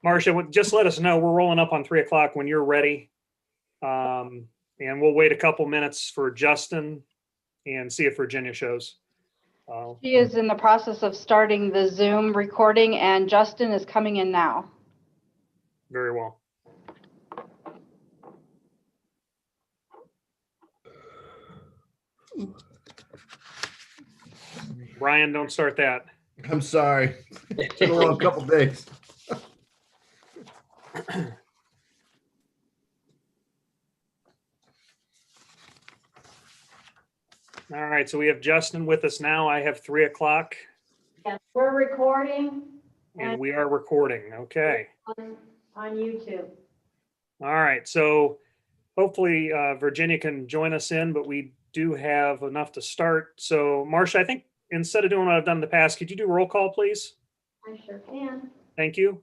Marcia, just let us know. We're rolling up on 3 o'clock when you're ready. And we'll wait a couple minutes for Justin and see if Virginia shows. She is in the process of starting the Zoom recording, and Justin is coming in now. Very well. Brian, don't start that. I'm sorry. It's been a long couple days. All right, so we have Justin with us now. I have 3 o'clock. Yes, we're recording. And we are recording. Okay. On YouTube. All right, so hopefully Virginia can join us in, but we do have enough to start. So Marcia, I think instead of doing what I've done in the past, could you do roll call, please? I sure can. Thank you.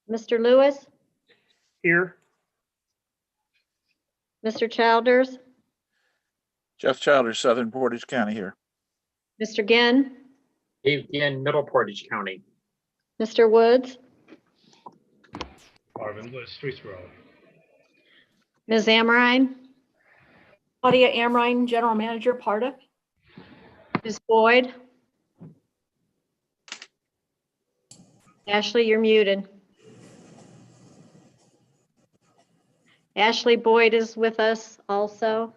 Mr. Lewis, Here. Mr. Childers, Jeff Childers, Southern Portage County here. Mr. Ginn, Dave Ginn, Middle Portage County. Mr. Woods, Marvin Lewis, Streetsboro. Ms. Amrine, Claudia Amrine, General Manager, PARTA. Ms. Boyd. Ashley, you're muted. Ashley Boyd is with us also.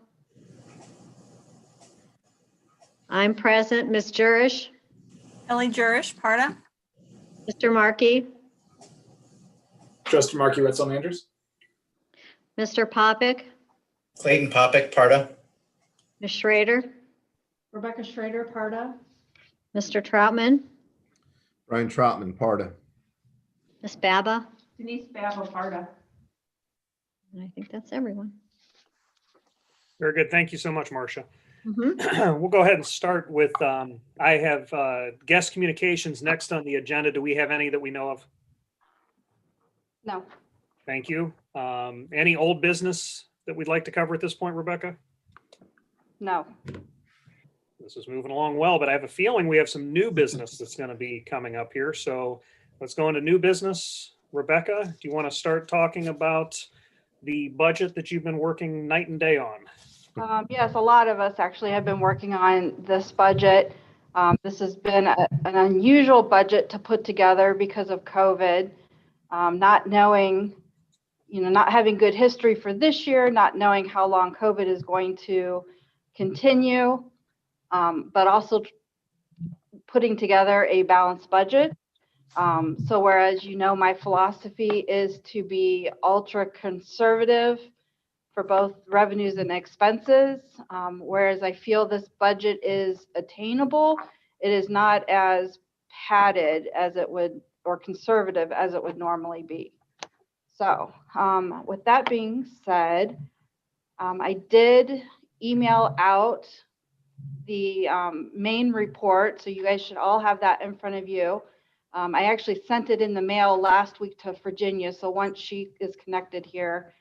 I'm present. Ms. Jurish, Ellie Jurish, PARTA. Mr. Markey, Justin Markey, Wetzel Andrews. Mr. Popick, Clayton Popick, Parta. Ms. Schrader, Rebecca Schrader, PARTA. Mr. Troutman, Brian Troutman, Parta. Ms. Baba, Denise Baba, PARTA. and I think that's everyone. Very good. Thank you so much, Marcia. Mhm. We'll go ahead and start with, I have guest communications next on the agenda. Do we have any that we know of? No. Thank you. Any old business that we'd like to cover at this point, Rebecca? No. This is moving along well, but I have a feeling we have some new business that's going to be coming up here. So let's go into new business. Rebecca, do you want to start talking about the budget that you've been working night and day on? Yes, a lot of us actually have been working on this budget. This has been an unusual budget to put together because of COVID. Not knowing, not having good history for this year, not knowing how long COVID is going to continue, but also putting together a balanced budget. So whereas, my philosophy is to be ultra conservative for both revenues and expenses, whereas I feel this budget is attainable, it is not as padded as it would, or conservative as it would normally be. So with that being said, I did email out the main report, so you guys should all have that in front of you. I actually sent it in the mail last week to Virginia, so once she is connected here,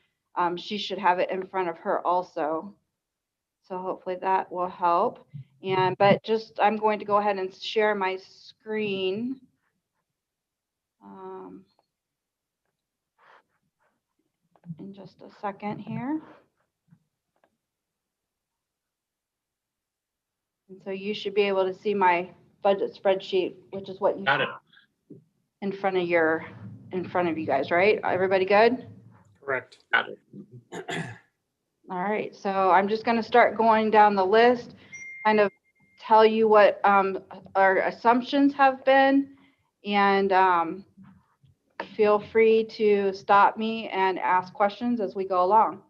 she should have it in front of her also. So hopefully that will help. But I'm going to go ahead and share my screen. In just a second here. And so you should be able to see my budget spreadsheet, which is what you Got it. in front of you guys, right? Everybody good? Correct. Got it. All right, so I'm just going to start going down the list, kind of tell you what our assumptions have been, and feel free to stop me and ask questions as we go along.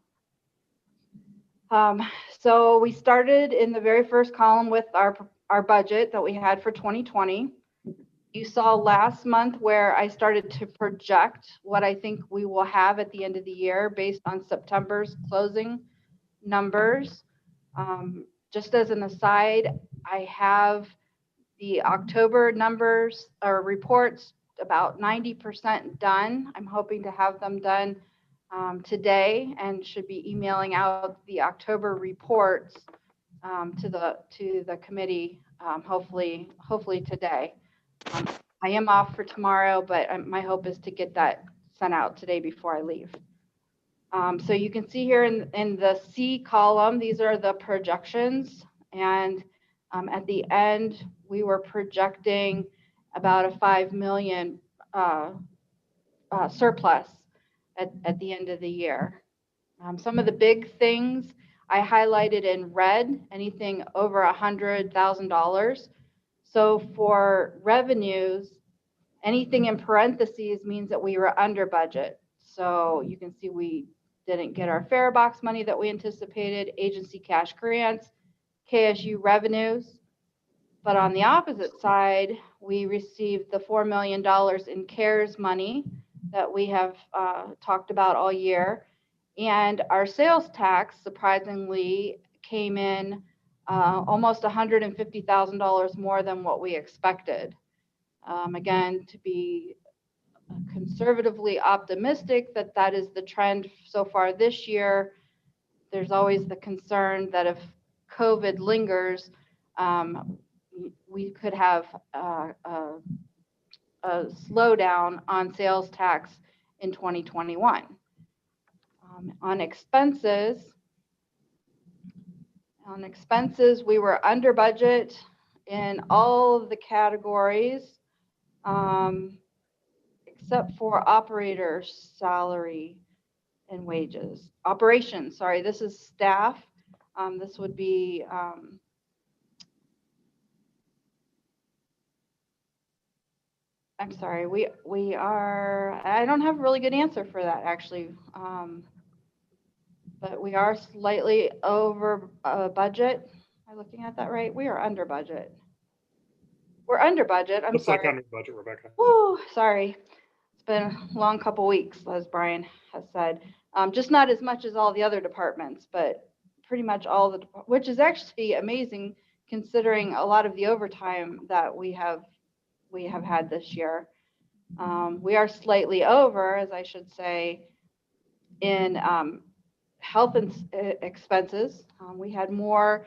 So we started in the very first column with our budget that we had for 2020. You saw last month where I started to project what I think we will have at the end of the year based on September's closing numbers. Just as an aside, I have the October numbers or reports about 90% done. I'm hoping to have them done today and should be emailing out the October reports to the committee, hopefully today. I am off for tomorrow, but my hope is to get that sent out today before I leave. So you can see here in the C column, these are the projections. And at the end, we were projecting about a 5 million surplus at the end of the year. Some of the big things I highlighted in red, anything over $100,000. So for revenues, anything in parentheses means that we were under budget. So you can see we didn't get our fare box money that we anticipated, agency cash grants, KSU revenues. But on the opposite side, we received the $4 million in CARES money that we have talked about all year. And our sales tax, surprisingly, came in almost $150,000 more than what we expected. Again, to be conservatively optimistic that that is the trend so far this year, there's always the concern that if COVID lingers, we could have a slowdown on sales tax in 2021. On expenses, we were under budget in all of the categories, except for operator salary and wages. Operations, sorry, this is staff. This would be I'm sorry, we are, I don't have a really good answer for that actually. But we are slightly over budget. Am I looking at that right? We are under budget. We're under budget. I'm Looks sorry. like under budget, Rebecca. Woo, sorry. It's been a long couple weeks, as Brian has said. Just not as much as all the other departments, but pretty much all the, which is actually amazing considering a lot of the overtime that we have had this year. We are slightly over, as I should say, in health expenses. We had more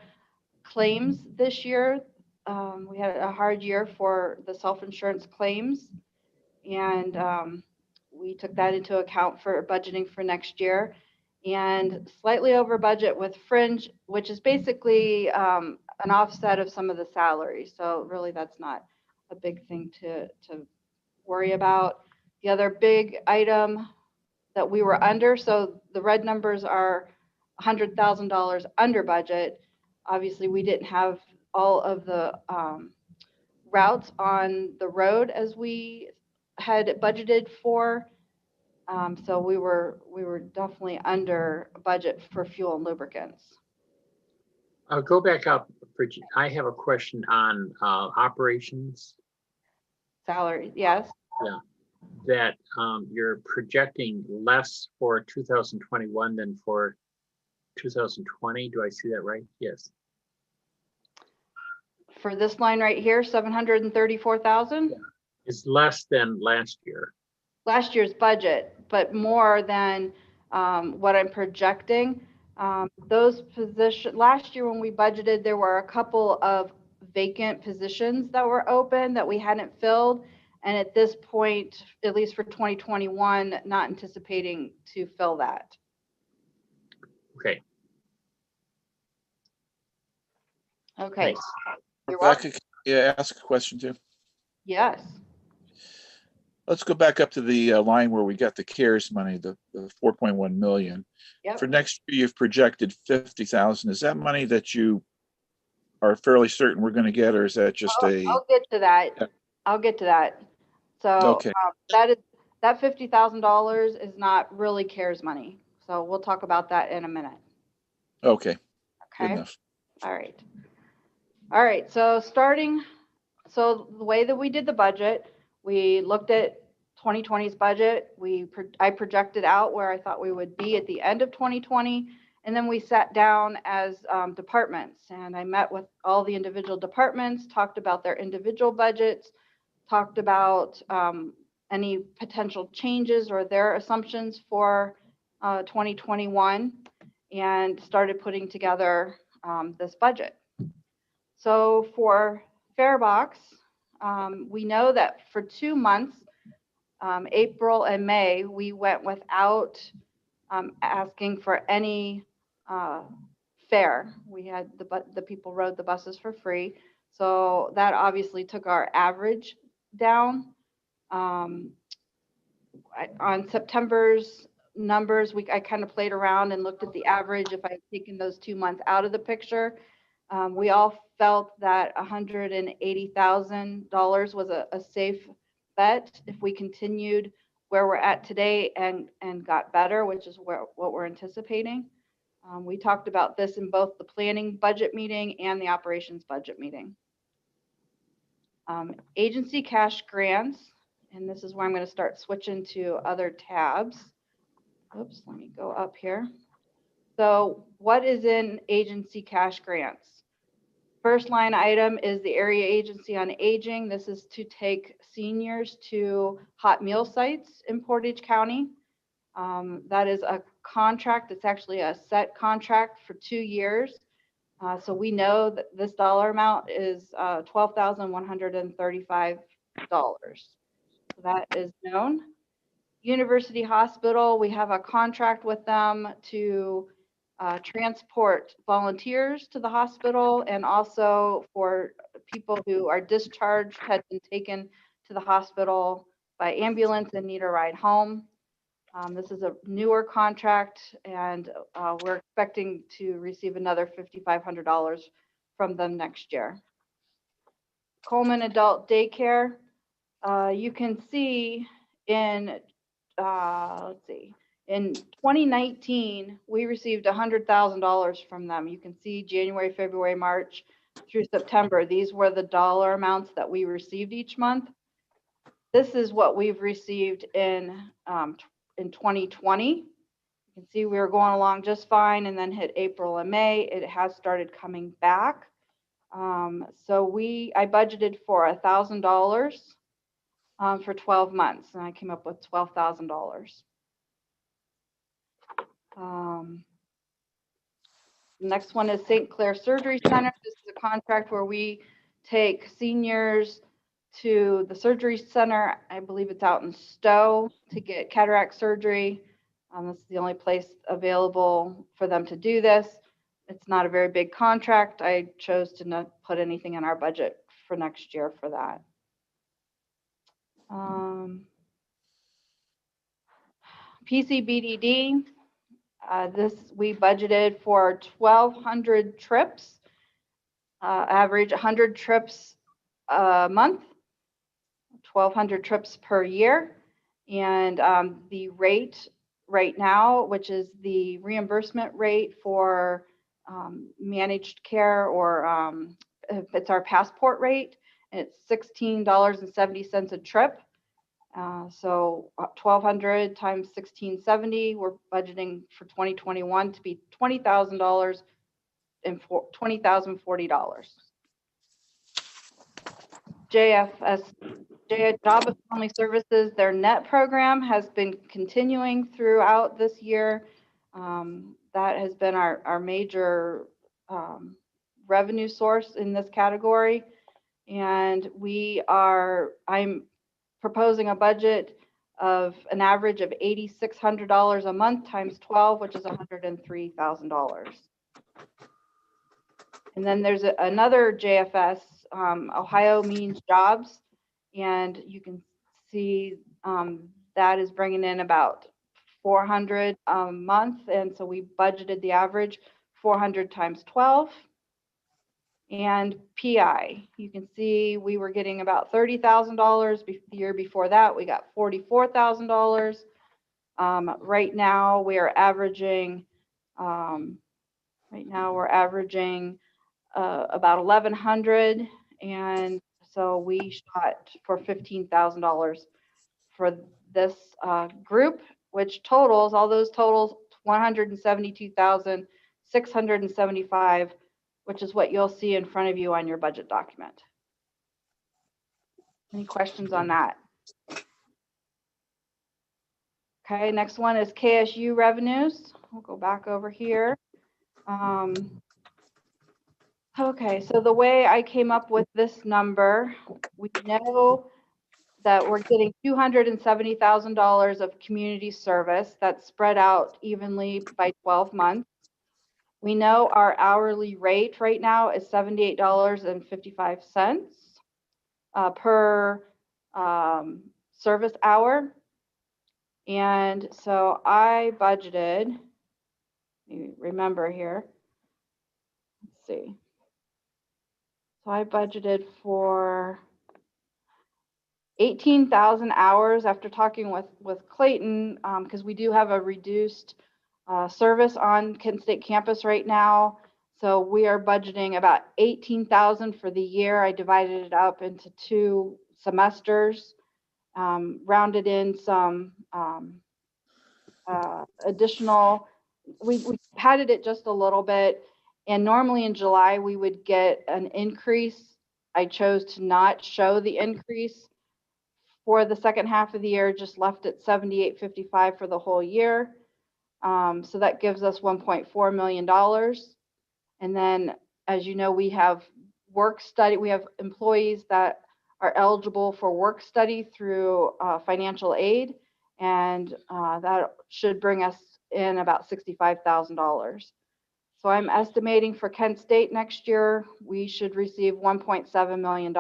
claims this year. We had a hard year for the self-insurance claims, and we took that into account for budgeting for next year. And slightly over budget with Fringe, which is basically an offset of some of the salaries. So really that's not a big thing to worry about. The other big item that we were under, so the red numbers are $100,000 under budget. Obviously, we didn't have all of the routes on the road as we had budgeted for. So we were definitely under budget for fuel and lubricants. I'll go back up. I have a question on operations. Salary, yes. Yeah, that you're projecting less for 2021 than for 2020. Do I see that right? Yes. For this line right here, 734,000. Yeah. It's less than last year. Last year's budget, but more than what I'm projecting. Those positions, last year when we budgeted, there were a couple of vacant positions that were open that we hadn't filled. And at this point, at least for 2021, not anticipating to fill that. Okay. Okay. Thanks. You're welcome. Rebecca, yeah, ask a question too. Yes. Let's go back up to the line where we got the CARES money, the 4.1 million. Yep. For next year, you've projected 50,000. Is that money that you are fairly certain we're going to get, or is that just I'll get to that. Yeah. I'll get to that. So Okay. that $50,000 is not really CARES money. So we'll talk about that in a minute. Okay, good Okay. enough. All right. All right. So the way that we did the budget, we looked at 2020's budget. I projected out where I thought we would be at the end of 2020. And then we sat down as departments, and I met with all the individual departments, talked about their individual budgets, talked about any potential changes or their assumptions for 2021, and started putting together this budget. So for Farebox, we know that for 2 months, April and May, we went without asking for any fare. We had the people rode the buses for free. So that obviously took our average down. On September's numbers, I kind of played around and looked at the average. If I had taken those 2 months out of the picture, we all felt that $180,000 was a safe bet if we continued where we're at today and got better, which is what we're anticipating. We talked about this in both the planning budget meeting and the operations budget meeting. Agency cash grants, and this is where I'm going to start switching to other tabs. Oops, let me go up here. So what is in agency cash grants? First line item is the Area Agency on Aging. This is to take seniors to hot meal sites in Portage County. That is a contract. It's actually a set contract for 2 years. So we know that this dollar amount is $12,135. So that is known. University Hospital, we have a contract with them to transport volunteers to the hospital, and also for people who are discharged, had been taken to the hospital by ambulance and need a ride home. This is a newer contract, and we're expecting to receive another $5,500 from them next year. Coleman Adult Daycare, you can see in, let's see, in 2019, we received $100,000 from them. You can see January, February, March through September. These were the dollar amounts that we received each month. This is what we've received in 2020. You can see we were going along just fine, and then hit April and May. It has started coming back. So I budgeted for $1,000 for 12 months, and I came up with $12,000. Next one is St. Clair Surgery Center. This is a contract where we take seniors to the surgery center. I believe it's out in Stowe to get cataract surgery. This is the only place available for them to do this. It's not a very big contract. I chose to not put anything in our budget for next year for that. PCBDD, this we budgeted for 1,200 trips, average 100 trips a month, 1,200 trips per year. And the rate right now, which is the reimbursement rate for managed care, or if it's our passport rate, and it's $16.70 a trip. So 1,200 times 1670, we're budgeting for 2021 to be $20,000 and $20,040. JFS, Job of Family Services, their NET program has been continuing throughout this year. That has been our major revenue source in this category. And I'm proposing a budget of an average of $8,600 a month times 12, which is $103,000. And then there's another JFS, Ohio Means Jobs, and you can see that is bringing in about $400 a month, and so we budgeted the average 400 times 12. And PI, you can see we were getting about $30,000 the year before that. We got $44,000. Right now we are averaging about 1,100, and so we shot for $15,000 for this group, which totals, all those totals, $172,675, which is what you'll see in front of you on your budget document. Any questions on that? Okay, next one is KSU revenues. We'll go back over here. Okay, so the way I came up with this number, we know that we're getting $270,000 of community service that's spread out evenly by 12 months. We know our hourly rate right now is $78.55 per service hour. And so I budgeted, let me remember here, let's see. So I budgeted for 18,000 hours after talking with Clayton, because we do have a reduced service on Kent State campus right now. So we are budgeting about 18,000 for the year. I divided it up into 2 semesters, rounded in some additional, we padded it just a little bit. And normally in July, we would get an increase. I chose to not show the increase for the second half of the year, just left it 78.55 for the whole year. So that gives us $1.4 million. And then, as you know, we have work study, we have employees that are eligible for work study through financial aid. And that should bring us in about $65,000. So I'm estimating for Kent State next year, we should receive $1.7 million,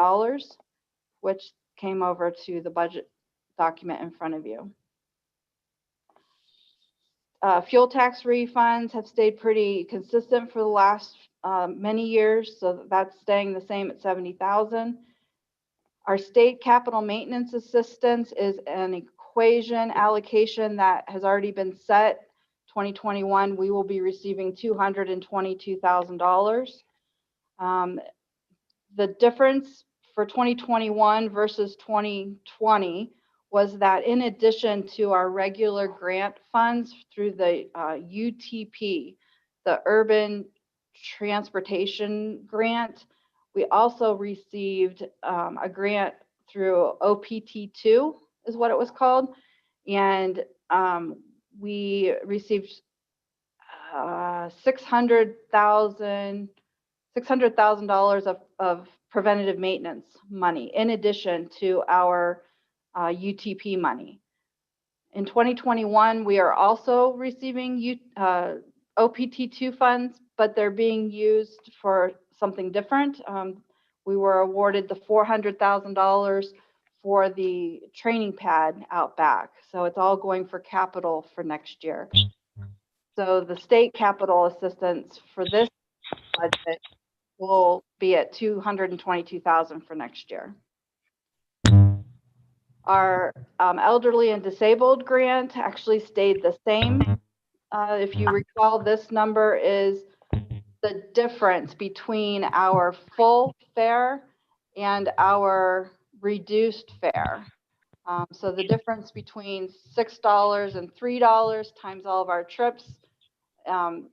which came over to the budget document in front of you. Fuel tax refunds have stayed pretty consistent for the last many years, so that's staying the same at 70,000. Our state capital maintenance assistance is an equation allocation that has already been set. 2021, we will be receiving $222,000. The difference for 2021 versus 2020 was that in addition to our regular grant funds through the UTP, the Urban Transportation Grant, we also received a grant through OPT2 is what it was called. And we received $600,000 of preventative maintenance money in addition to our UTP money. In 2021, we are also receiving OPT2 funds, but they're being used for something different. We were awarded the $400,000 for the training pad out back. So it's all going for capital for next year. So the state capital assistance for this budget will be at $222,000 for next year. Our elderly and disabled grant actually stayed the same. If you recall, this number is the difference between our full fare and our reduced fare. So the difference between $6 and $3 times all of our trips, from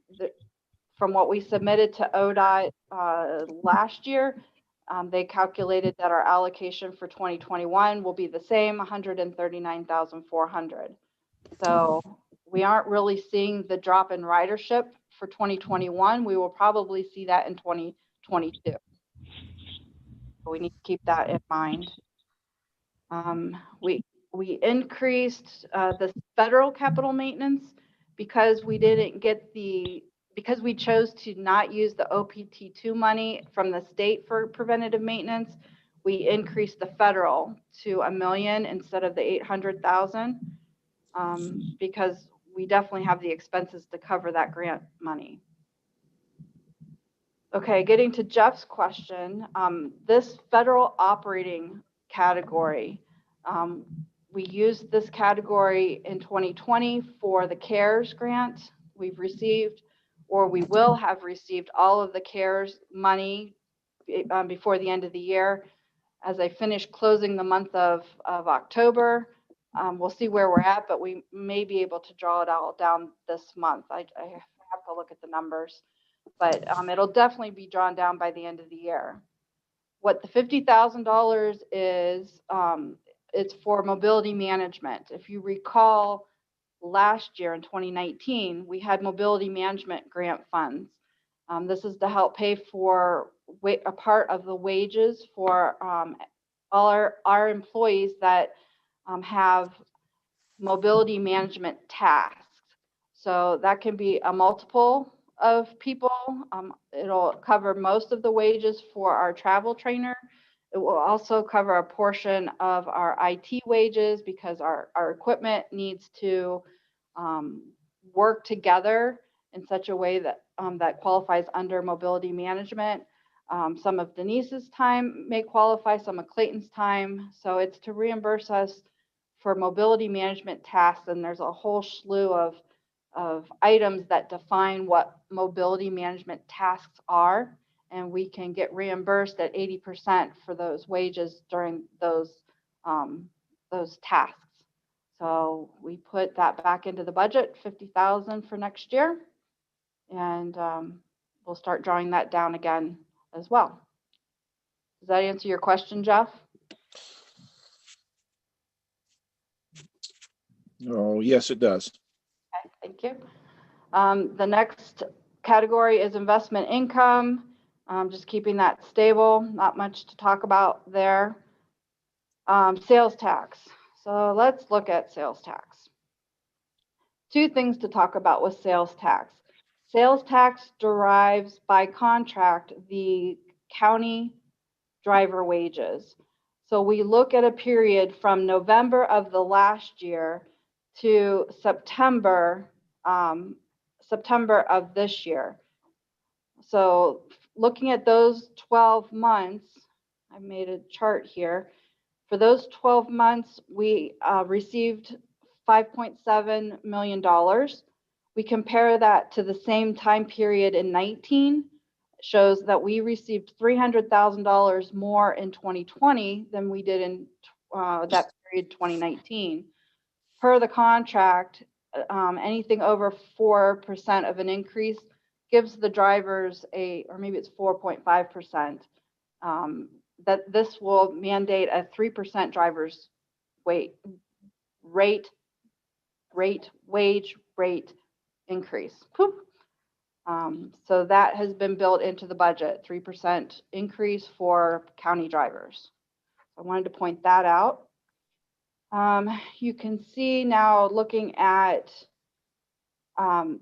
what we submitted to ODOT last year, they calculated that our allocation for 2021 will be the same, $139,400. So we aren't really seeing the drop in ridership for 2021. We will probably see that in 2022. So we need to keep that in mind. We increased the federal capital maintenance because we didn't get because we chose to not use the OPT2 money from the state for preventative maintenance. We increased the federal to $1 million instead of the $800,000 because we definitely have the expenses to cover that grant money. Okay, getting to Jeff's question, this federal operating category, we used this category in 2020 for the CARES grant. We've received, or we will have received, all of the CARES money before the end of the year. As I finish closing the month of October, we'll see where we're at, but we may be able to draw it all down this month. I have to look at the numbers, but it'll definitely be drawn down by the end of the year. What the $50,000 is, it's for mobility management. If you recall, last year in 2019, we had mobility management grant funds This is to help pay for a part of the wages for all our employees that have mobility management tasks. So that can be a multiple of people. It'll cover most of the wages for our travel trainer. It will also cover a portion of our IT wages because our equipment needs to work together in such a way that that qualifies under mobility management. Some of Denise's time may qualify, some of Clayton's time. So it's to reimburse us for mobility management tasks, and there's a whole slew of items that define what mobility management tasks are, and we can get reimbursed at 80% for those wages during those tasks. So we put that back into the budget, 50,000 for next year, and we'll start drawing that down again as well. Does that answer your question, Jeff? Oh, yes, it does. Okay, thank you. The next category is investment income. Just keeping that stable, not much to talk about there. Sales tax. So let's look at sales tax. Two things to talk about with sales tax. Sales tax derives by contract the county driver wages. So we look at a period from November of the last year to September of this year. So looking at those 12 months, I made a chart here. For those 12 months, we received $5.7 million. We compare that to the same time period in 19, shows that we received $300,000 more in 2020 than we did in that period 2019. Per the contract, anything over 4% of an increase gives the drivers or maybe it's 4.5%, that this will mandate a 3% driver's wage rate increase. So that has been built into the budget, 3% increase for county drivers. I wanted to point that out. You can see now looking at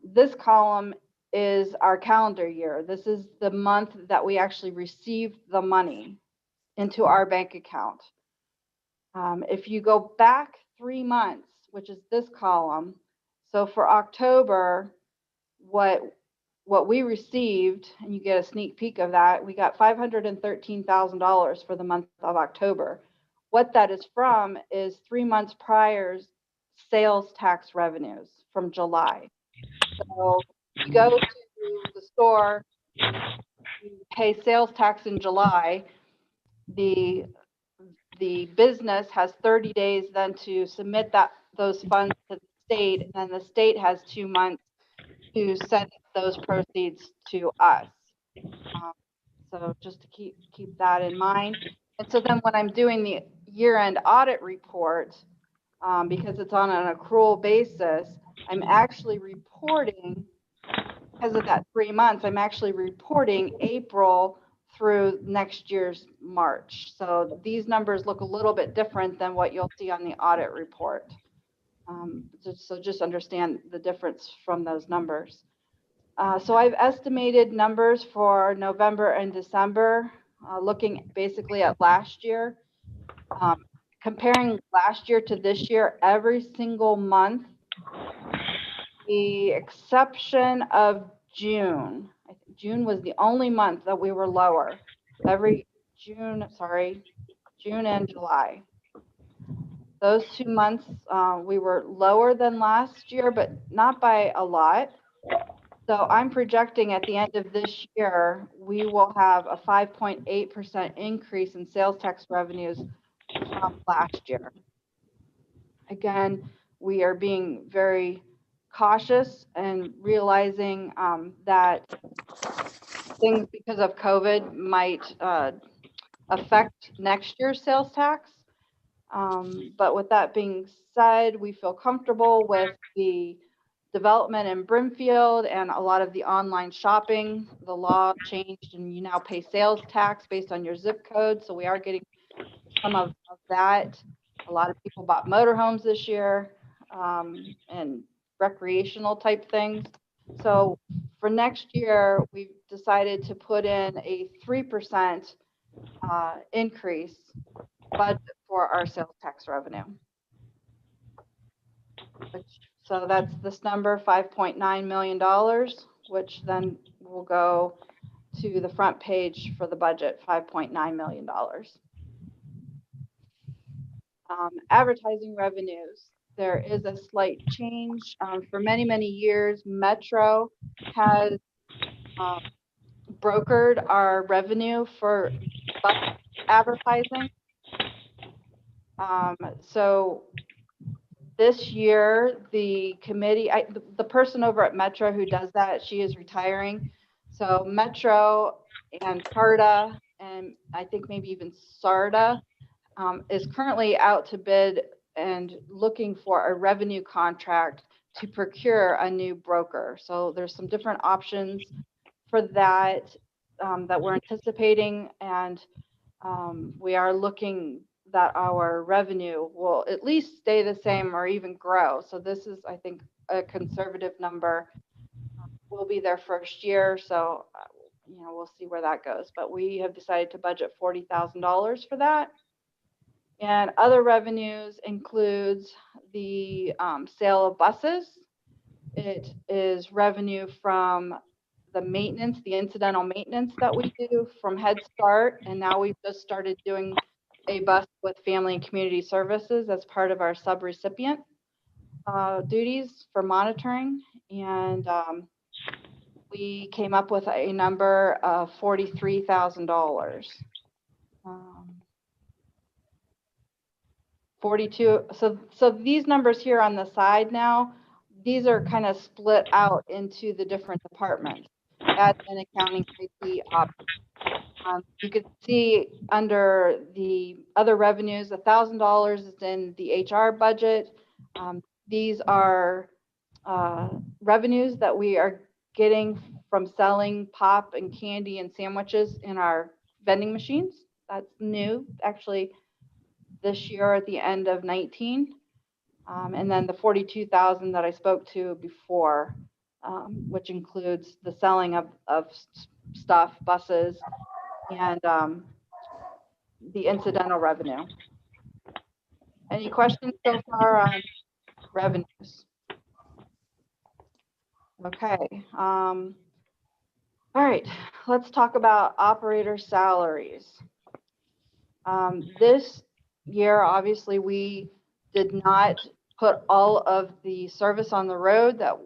this column is our calendar year. This is the month that we actually received the money into our bank account. If you go back 3 months, which is this column, so for October, what we received, and you get a sneak peek of that, we got $513,000 for the month of October. What that is from is 3 months prior's sales tax revenues from July. So you go to the store, you pay sales tax in July, the business has 30 days then to submit those funds to the state, and then the state has 2 months to send those proceeds to us. So just to keep that in mind. And so then when I'm doing the year-end audit report, because it's on an accrual basis, I'm actually reporting, because of that 3 months, I'm actually reporting April through next year's March. So these numbers look a little bit different than what you'll see on the audit report. So just understand the difference from those numbers. So I've estimated numbers for November and December, looking basically at last year. Comparing last year to this year, every single month, the exception of June. I think June was the only month that we were lower. June and July. Those 2 months, we were lower than last year, but not by a lot. So I'm projecting at the end of this year, we will have a 5.8% increase in sales tax revenues from last year. Again, we are being very cautious and realizing that things because of COVID might affect next year's sales tax. But with that being said, we feel comfortable with the development in Brimfield and a lot of the online shopping. The law changed and you now pay sales tax based on your zip code. So we are getting some of that. A lot of people bought motorhomes this year and recreational type things. So for next year, we've decided to put in a 3% increase budget for our sales tax revenue. So that's this number, $5.9 million, which then will go to the front page for the budget, $5.9 million. Advertising revenues. There is a slight change. For many, many years, Metro has brokered our revenue for bus advertising. So this year, the committee, the person over at Metro who does that, she is retiring. So Metro and PARTA, and I think maybe even SARTA, is currently out to bid and looking for a revenue contract to procure a new broker. So there's some different options for that that we're anticipating, and we are looking that our revenue will at least stay the same or even grow. So this is, I think, a conservative number. Will be their first year, so we'll see where that goes. But we have decided to budget $40,000 for that. And other revenues includes the sale of buses. It is revenue from the maintenance, the incidental maintenance that we do from Head Start. And now we've just started doing a bus with Family and Community Services as part of our subrecipient duties for monitoring. And we came up with a number of $43,000. 42. So these numbers here on the side now, these are kind of split out into the different departments. Admin, accounting, IT, ops. You could see under the other revenues, $1,000 is in the HR budget. These are revenues that we are getting from selling pop and candy and sandwiches in our vending machines. That's new, actually, this year at the end of 19. And then the 42,000 that I spoke to before, which includes the selling of stuff, buses, and the incidental revenue. Any questions so far on revenues? Okay. All right, let's talk about operator salaries. This year, obviously, we did not put all of the service on the road that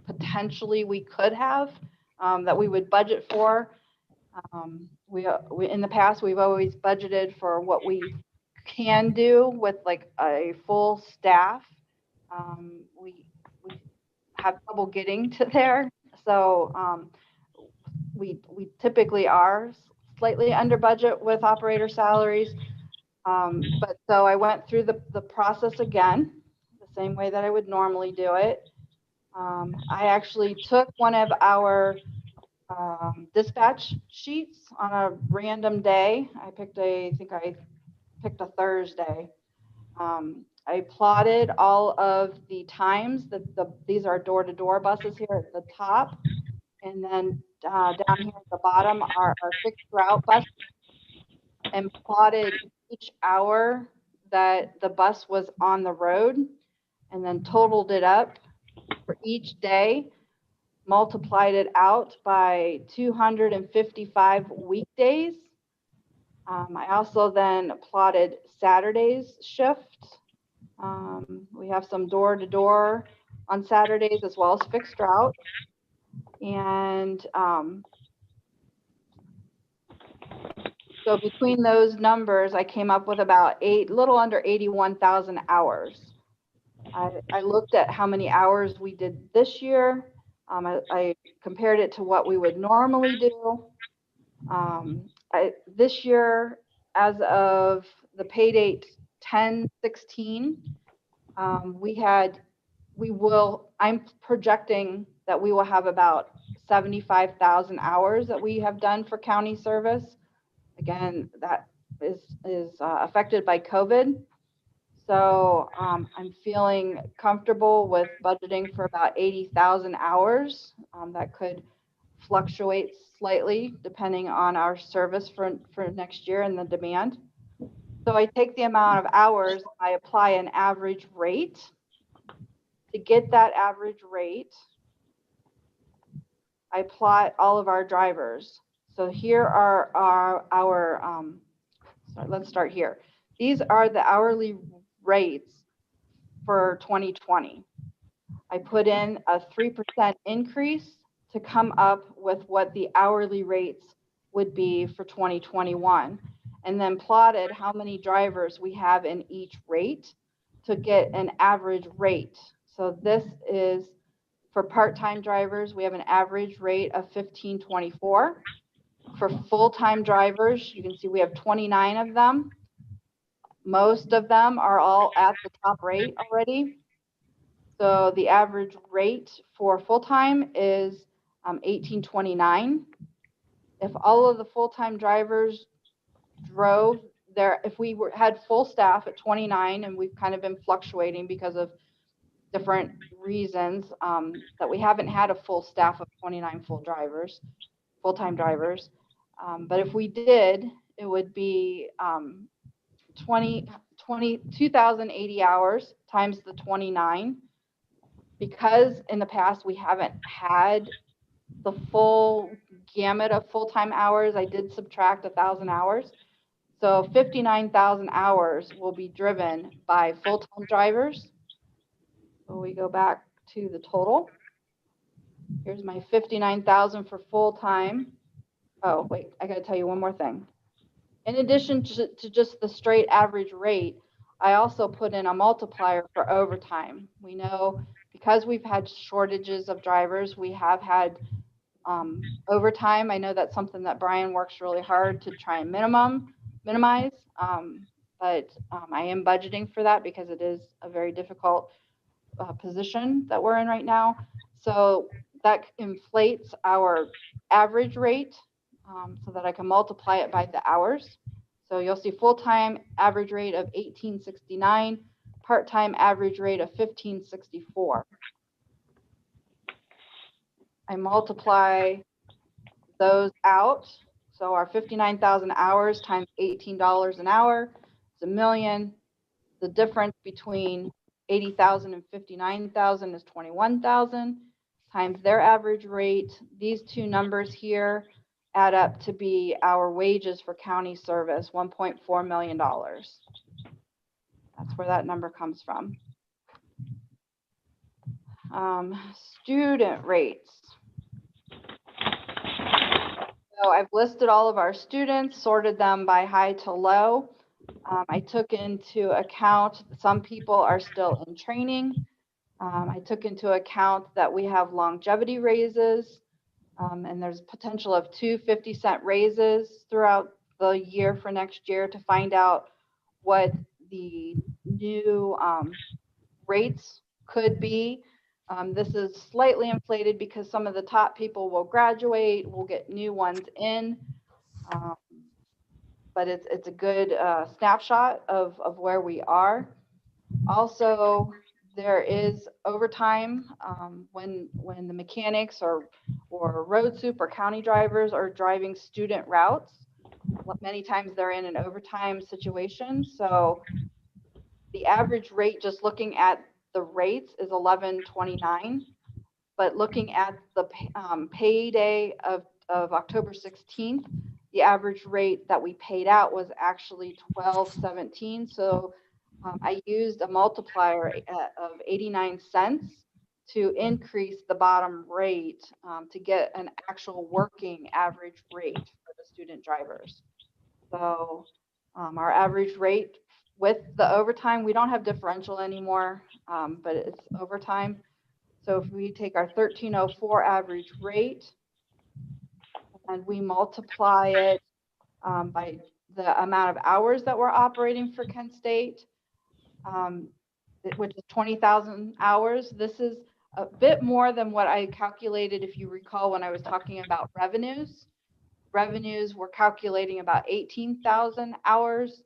potentially we could have, that we would budget for. We in the past, we've always budgeted for what we can do with like a full staff. We have trouble getting to there. So we typically are slightly under budget with operator salaries. But so I went through the process again, the same way that I would normally do it. I actually took one of our dispatch sheets on a random day. I think I picked a Thursday. I plotted all of the times that these are door-to-door buses here at the top. And then down here at the bottom are our fixed route buses, and plotted each hour that the bus was on the road, and then totaled it up for each day, multiplied it out by 255 weekdays. I also then plotted Saturday's shift. We have some door-to-door on Saturdays as well as fixed route. And so between those numbers, I came up with about little under 81,000 hours. I looked at how many hours we did this year. I compared it to what we would normally do. This year, as of the pay date 10/16, we had I'm projecting that we will have about 75,000 hours that we have done for county service. Again, that is affected by COVID. So I'm feeling comfortable with budgeting for about 80,000 hours. That could fluctuate slightly depending on our service for next year and the demand. So I take the amount of hours, I apply an average rate. To get that average rate, I plot all of our drivers. So here are our let's start here. These are the hourly rates for 2020. I put in a 3% increase to come up with what the hourly rates would be for 2021, and then plotted how many drivers we have in each rate to get an average rate. So this is for part-time drivers, we have an average rate of $15.24. For full-time drivers, you can see we have 29 of them. Most of them are all at the top rate already. So the average rate for full-time is $18.29. If all of the full-time drivers drove there, if we had full staff at 29, and we've kind of been fluctuating because of different reasons, that we haven't had a full staff of 29 full-time drivers. But if we did, it would be 2,080 hours times the 29. Because in the past we haven't had the full gamut of full-time hours, I did subtract 1,000 hours. So 59,000 hours will be driven by full-time drivers. So we go back to the total. Here's my 59,000 for full-time. Oh, wait, I gotta tell you one more thing. In addition to just the straight average rate, I also put in a multiplier for overtime. We know because we've had shortages of drivers, we have had overtime. I know that's something that Brian works really hard to try and minimize, but I am budgeting for that because it is a very difficult position that we're in right now. So that inflates our average rate so that I can multiply it by the hours. So you'll see full-time average rate of 1869, part-time average rate of 1564. I multiply those out. So our 59,000 hours times $18 an hour is $1 million. The difference between 80,000 and 59,000 is 21,000 times their average rate. These two numbers here add up to be our wages for county service, $1.4 million. That's where that number comes from. Student rates. So I've listed all of our students, sorted them by high to low. I took into account some people are still in training. I took into account that we have longevity raises, and there's potential of 2 50-cent raises throughout the year for next year to find out what the new rates could be. This is slightly inflated because some of the top people will graduate, we'll get new ones in. But it's a good snapshot of where we are. Also, there is overtime when the mechanics or road soup or county drivers are driving student routes. Many times they're in an overtime situation. So the average rate, just looking at the rates, is $11.29. But looking at the payday of October 16th, the average rate that we paid out was actually $12.17. So I used a multiplier of 89 cents to increase the bottom rate to get an actual working average rate for the student drivers. So our average rate with the overtime, we don't have differential anymore, but it's overtime. So if we take our 1304 average rate and we multiply it by the amount of hours that we're operating for Kent State, which is 20,000 hours. This is a bit more than what I calculated, if you recall, when I was talking about revenues. Revenues, we're calculating about 18,000 hours.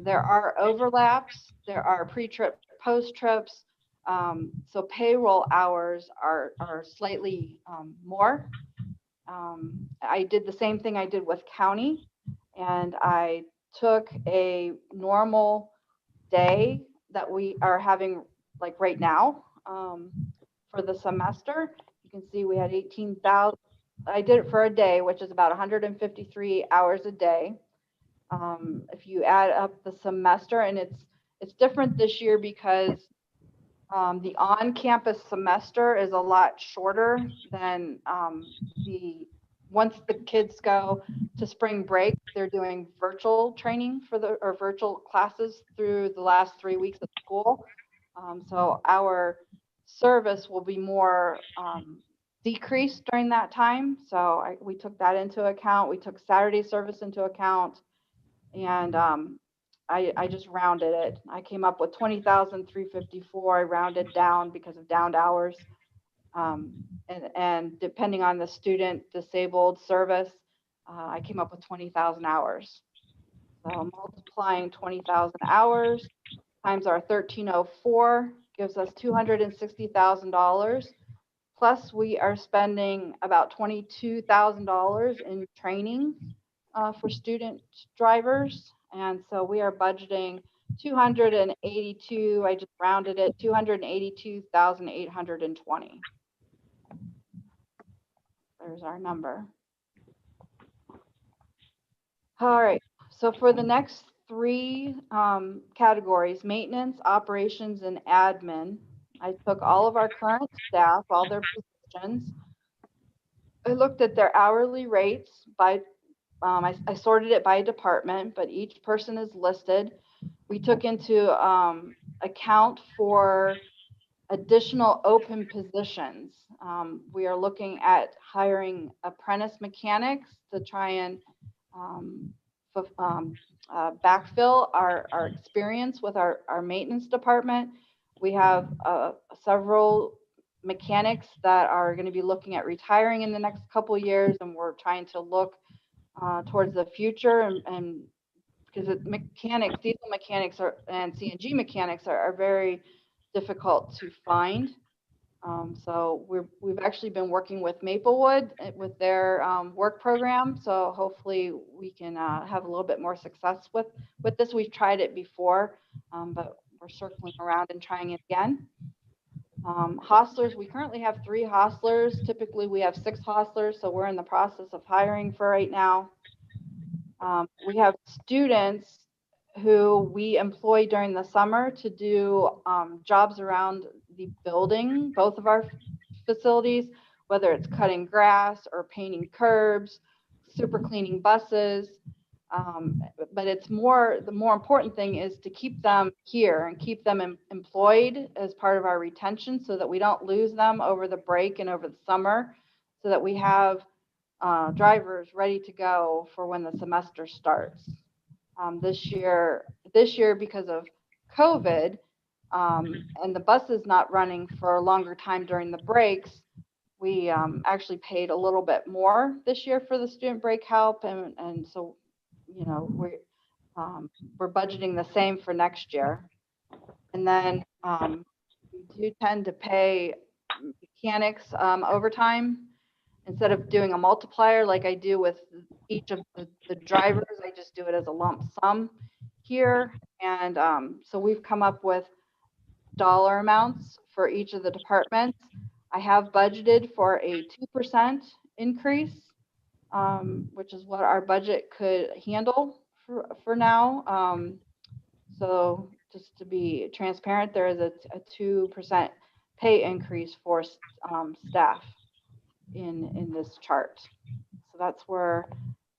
There are overlaps. There are pre-trip, post-trips. So payroll hours are slightly more. I did the same thing I did with county, and I took a normal day that we are having like right now for the semester. You can see we had 18,000. I did it for a day, which is about 153 hours a day. If you add up the semester, and it's different this year because the on-campus semester is a lot shorter than once the kids go to spring break, they're doing virtual training or virtual classes through the last 3 weeks of school. So our service will be more decreased during that time. So we took that into account. We took Saturday service into account, and I just rounded it. I came up with 20,354. I rounded down because of downed hours. And depending on the student disabled service, I came up with 20,000 hours. So multiplying 20,000 hours times our 1304 gives us $260,000. Plus, we are spending about $22,000 in training for student drivers. And so we are budgeting 282, I just rounded it, 282,820. There's our number. All right, so for the next three categories, maintenance, operations, and admin, I took all of our current staff, all their positions. I looked at their hourly rates by, I sorted it by department, but each person is listed. We took into account for additional open positions. We are looking at hiring apprentice mechanics to try and backfill our experience with our maintenance department. We have several mechanics that are going to be looking at retiring in the next couple of years, and we're trying to look towards the future, and because mechanics, diesel mechanics and CNG mechanics are very difficult to find. So we've actually been working with Maplewood with their work program. So hopefully we can have a little bit more success with this. We've tried it before, but we're circling around and trying it again. Hostlers, we currently have 3 hostlers. Typically we have 6 hostlers, so we're in the process of hiring for right now. We have students who we employ during the summer to do jobs around the building, both of our facilities, whether it's cutting grass or painting curbs, super cleaning buses. But it's the more important thing is to keep them here and keep them employed as part of our retention so that we don't lose them over the break and over the summer, so that we have drivers ready to go for when the semester starts. This year, because of COVID, and the bus is not running for a longer time during the breaks, we actually paid a little bit more this year for the student break help, and so we're budgeting the same for next year. And then we do tend to pay mechanics overtime. Instead of doing a multiplier like I do with each of the drivers, I just do it as a lump sum here. And so we've come up with dollar amounts for each of the departments. I have budgeted for a 2% increase, which is what our budget could handle for now. So just to be transparent, there is a 2% pay increase for staff in this chart. So that's where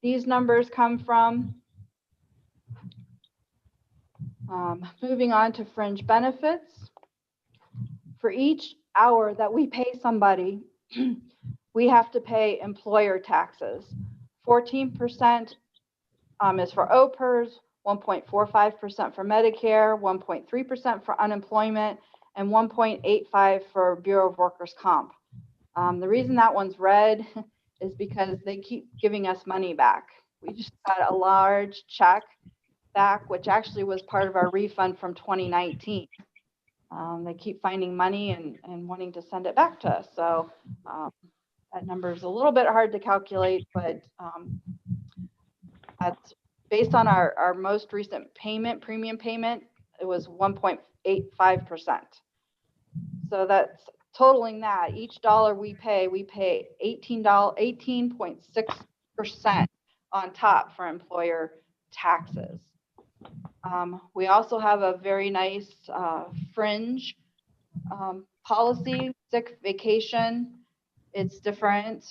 these numbers come from. Moving on to fringe benefits. For each hour that we pay somebody, we have to pay employer taxes. 14% is for OPERS, 1.45% for Medicare, 1.3% for unemployment, and 1.85% for Bureau of Workers' Comp. The reason that one's red is because they keep giving us money back. We just got a large check back, which actually was part of our refund from 2019. They keep finding money and wanting to send it back to us. So that number is a little bit hard to calculate, but that's based on our most recent premium payment, it was 1.85%. So that's totaling that. Each dollar we pay $18.6% on top for employer taxes. We also have a very nice fringe policy, sick vacation. It's different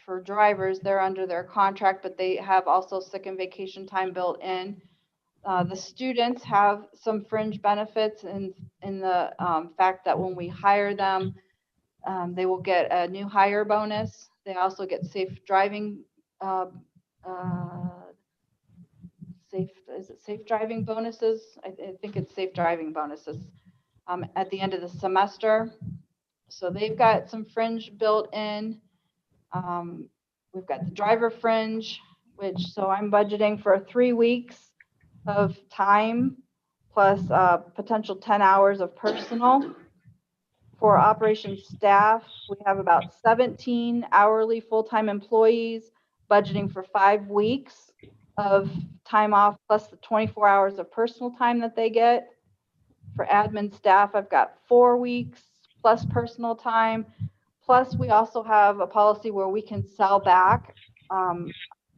for drivers. They're under their contract, but they have also sick and vacation time built in. The students have some fringe benefits in the fact that when we hire them, they will get a new hire bonus. They also get safe driving safe driving bonuses? I think it's safe driving bonuses at the end of the semester. So they've got some fringe built in. We've got the driver fringe, so I'm budgeting for 3 weeks of time plus potential 10 hours of personal. For operations staff, we have about 17 hourly full-time employees budgeting for 5 weeks of time off plus the 24 hours of personal time that they get. For admin staff, I've got 4 weeks plus personal time. Plus, we also have a policy where we can sell back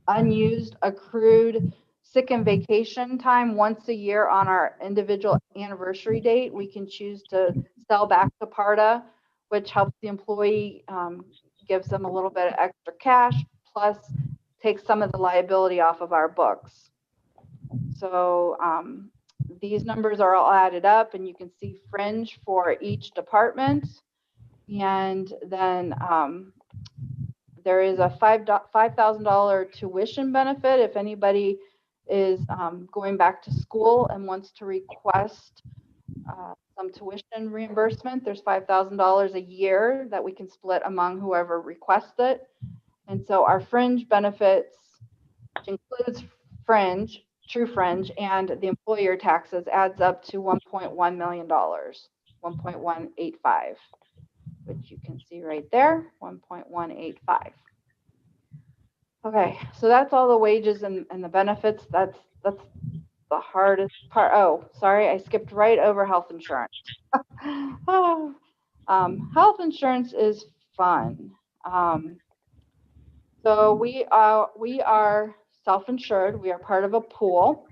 unused accrued sick and vacation time once a year on our individual anniversary date. We can choose to sell back to PARTA, which helps the employee, gives them a little bit of extra cash, plus takes some of the liability off of our books. So these numbers are all added up, and you can see fringe for each department. And then there is a $5,000 tuition benefit if anybody is going back to school and wants to request some tuition reimbursement. There's $5,000 a year that we can split among whoever requests it. And so our fringe benefits, which includes fringe, true fringe, and the employer taxes, adds up to $1.1 million, 1.185, which you can see right there, 1.185. Okay, so that's all the wages and the benefits. That's the hardest part. Oh, sorry, I skipped right over health insurance. Health insurance is fun. So we are self-insured. We are part of a pool,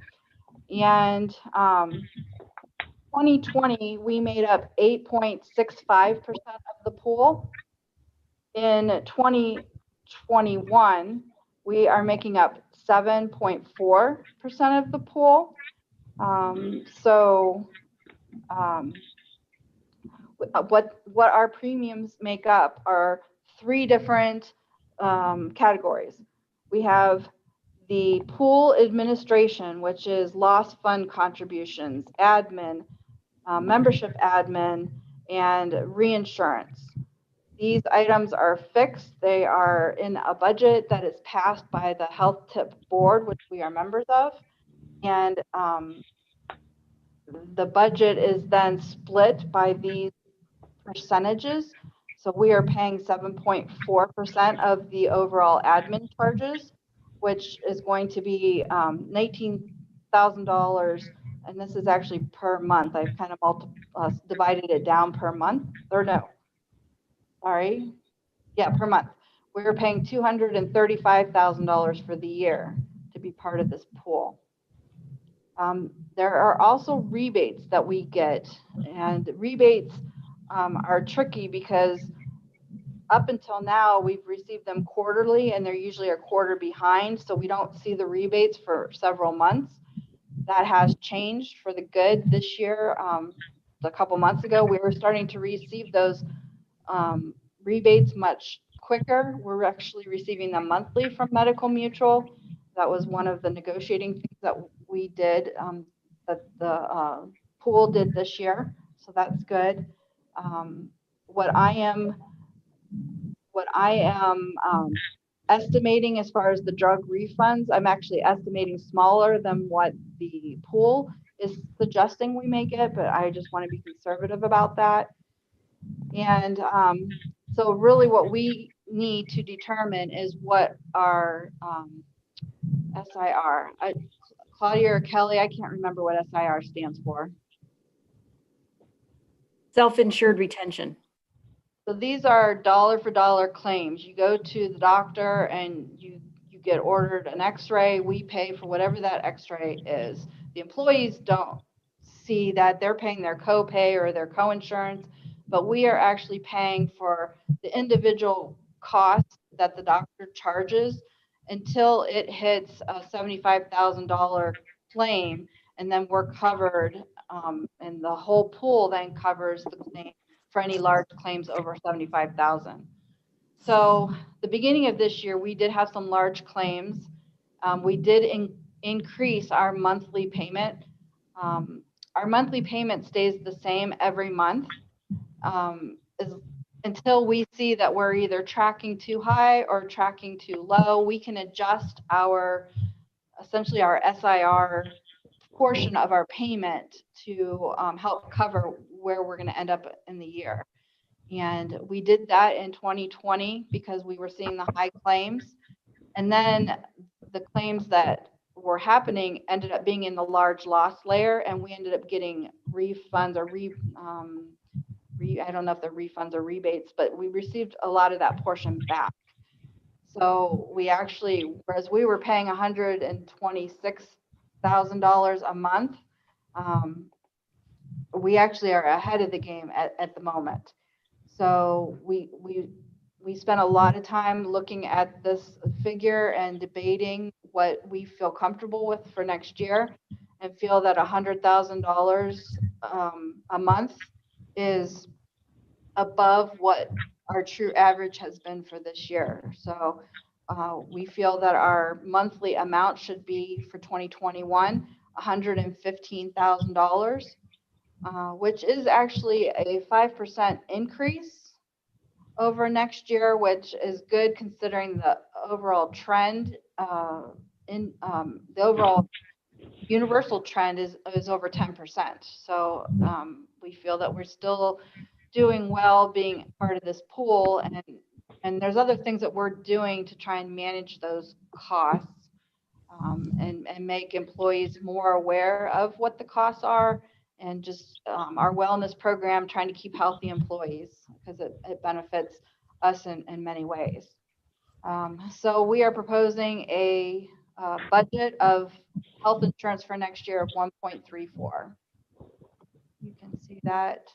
and 2020 we made up 8.65% of the pool. In 2021, we are making up 7.4% of the pool. What our premiums make up are 3 different categories. We have the pool administration, which is loss fund contributions, admin, membership admin, and reinsurance. These items are fixed. They are in a budget that is passed by the Health Tip Board, which we are members of. And the budget is then split by these percentages. So we are paying 7.4% of the overall admin charges, which is going to be $19,000. And this is actually per month. I've kind of divided it down per month, or no. Sorry. Yeah, per month. We're paying $235,000 for the year to be part of this pool. There are also rebates that we get, and rebates are tricky because up until now we've received them quarterly, and they're usually a quarter behind, so we don't see the rebates for several months. That has changed for the good this year. A couple months ago, we were starting to receive those rebates much quicker. We're actually receiving them monthly from Medical Mutual. That was one of the negotiating things that we did, that the pool did this year. So that's good. What I am estimating as far as the drug refunds, I'm actually estimating smaller than what the pool is suggesting we may get, but I just want to be conservative about that. And so really what we need to determine is what our SIR, Claudia or Kelly, I can't remember what SIR stands for. Self-insured retention. So these are dollar for dollar claims. You go to the doctor and you get ordered an x-ray. We pay for whatever that x-ray is. The employees don't see that. They're paying their copay or their coinsurance, but we are actually paying for the individual costs that the doctor charges until it hits a $75,000 claim, and then we're covered, and the whole pool then covers the claim for any large claims over 75,000. So the beginning of this year, we did have some large claims. We did increase our monthly payment. Our monthly payment stays the same every month until we see that we're either tracking too high or tracking too low. We can adjust essentially our SIR portion of our payment to help cover where we're going to end up in the year. And we did that in 2020 because we were seeing the high claims. And then the claims that were happening ended up being in the large loss layer, and we ended up getting refunds or I don't know if they're refunds or rebates, but we received a lot of that portion back. So we actually, whereas we were paying $126,000 a month, we actually are ahead of the game at the moment. So we spent a lot of time looking at this figure and debating what we feel comfortable with for next year, and feel that $100,000 a month is above what our true average has been for this year. So we feel that our monthly amount should be for 2021, $115,000, which is actually a 5% increase over next year, which is good considering the overall trend. The overall universal trend is over 10%. So we feel that we're still doing well being part of this pool, and there's other things that we're doing to try and manage those costs, and make employees more aware of what the costs are, and just our wellness program, trying to keep healthy employees, because it benefits us in many ways. So we are proposing a budget of health insurance for next year of 1.34. You can see that.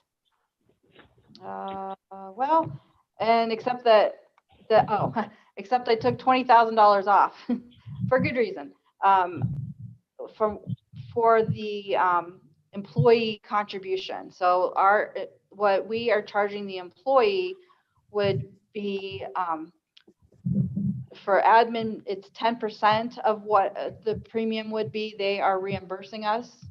Well, and except I took $20,000 off for good reason. For the employee contribution. So what we are charging the employee would be, for admin, it's 10% of what the premium would be. They are reimbursing us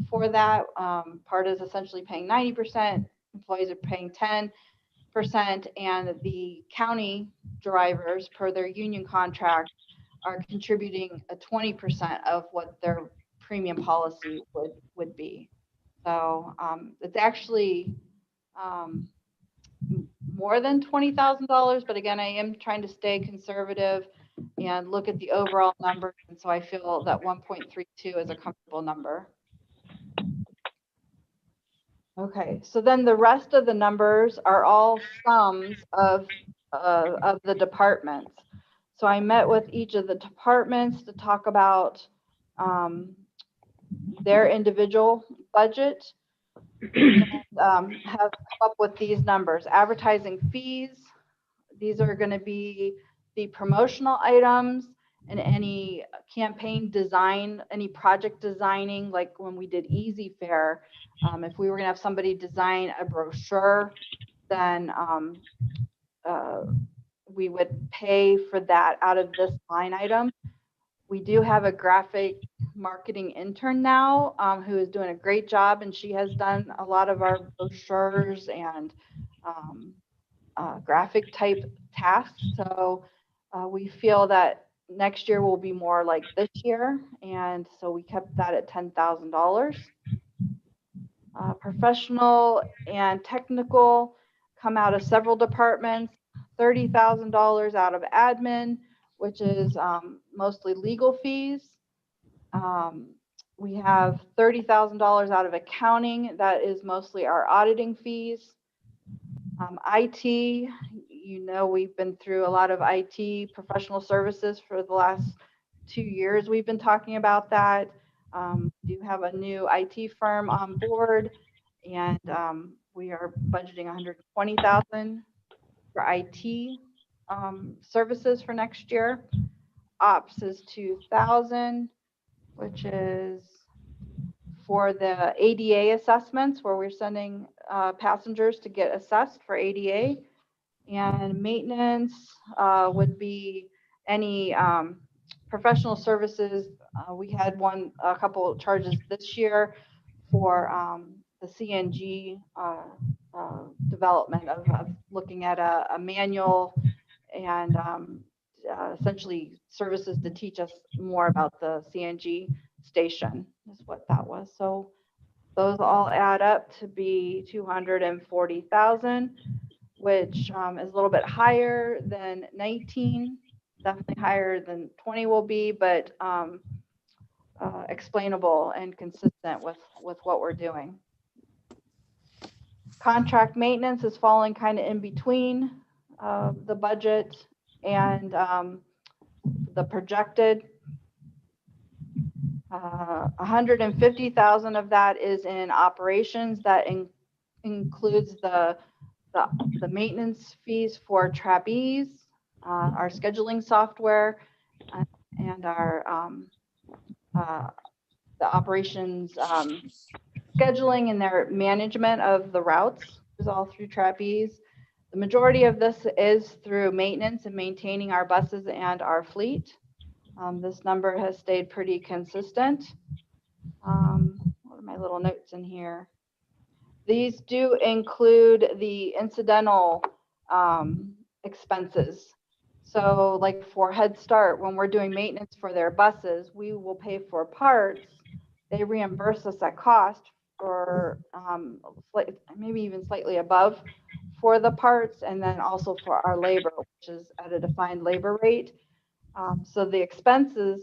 for that. PARTA is essentially paying 90%, employees are paying 10%, and the county drivers, per their union contract, are contributing a 20% of what their premium policy would be. So it's actually more than $20,000, but again, I am trying to stay conservative and look at the overall number, and so I feel that 1.32 is a comfortable number. Okay, so then the rest of the numbers are all sums of the departments. So I met with each of the departments to talk about their individual budget, and have come up with these numbers. Advertising fees, these are going to be the promotional items and any campaign design, any project designing, like when we did Easy Fair. If we were going to have somebody design a brochure, then we would pay for that out of this line item. We do have a graphic marketing intern now who is doing a great job, and she has done a lot of our brochures and graphic type tasks. So we feel that next year will be more like this year, and so we kept that at $10,000. Professional and technical come out of several departments. $30,000 out of admin, which is mostly legal fees. We have $30,000 out of accounting. That is mostly our auditing fees. IT, you know, we've been through a lot of IT professional services for the last 2 years. We've been talking about that. We do have a new IT firm on board, and we are budgeting $120,000 for IT services for next year. Ops is $2,000, which is for the ADA assessments, where we're sending passengers to get assessed for ADA. And maintenance would be any professional services. We had a couple of charges this year for the CNG development of looking at a manual and essentially services to teach us more about the CNG station is what that was. So those all add up to be 240,000, which is a little bit higher than 19, definitely higher than 20 will be, but explainable and consistent with what we're doing. Contract maintenance is falling kind of in between the budget and the projected. 150,000 of that is in operations. That includes the maintenance fees for trapeze, our scheduling software, and our the operations scheduling and their management of the routes is all through trapeze. The majority of this is through maintenance and maintaining our buses and our fleet. This number has stayed pretty consistent. What are my little notes in here? These do include the incidental expenses. So like for Head Start, when we're doing maintenance for their buses, we will pay for parts. They reimburse us at cost for maybe even slightly above for the parts, and then also for our labor, which is at a defined labor rate. So the expenses,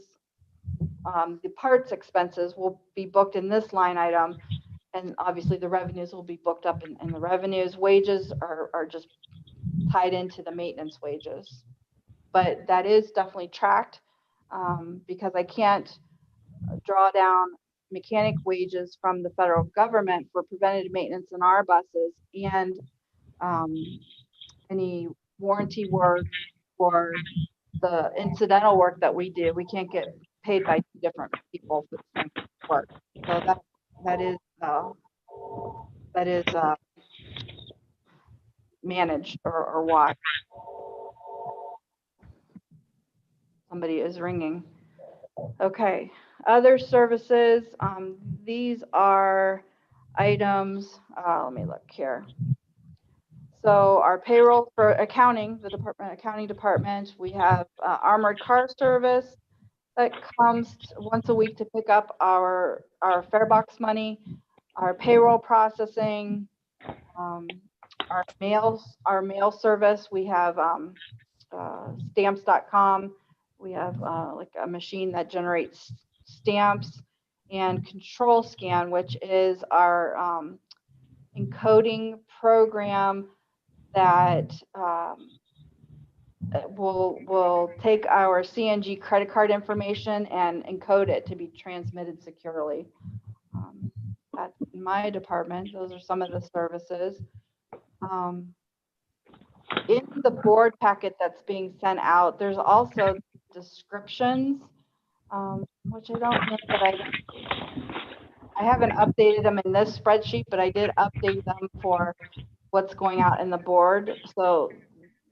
the parts expenses will be booked in this line item, and obviously the revenues will be booked up in the revenues. Wages are just tied into the maintenance wages. But that is definitely tracked because I can't draw down mechanic wages from the federal government for preventative maintenance in our buses and any warranty work or the incidental work that we do. We can't get paid by two different people for the same work. So that is managed or watched. Somebody is ringing. Okay, other services. These are items. Let me look here. So our payroll for accounting, the accounting department, we have armored car service that comes once a week to pick up our fare box money, our payroll processing, our mail service. We have stamps.com. We have like a machine that generates stamps, and Control Scan, which is our encoding program that will take our CNG credit card information and encode it to be transmitted securely. That's in my department. Those are some of the services. In the board packet that's being sent out, there's also descriptions, which I don't know that I haven't updated them in this spreadsheet, but I did update them for what's going out in the board. So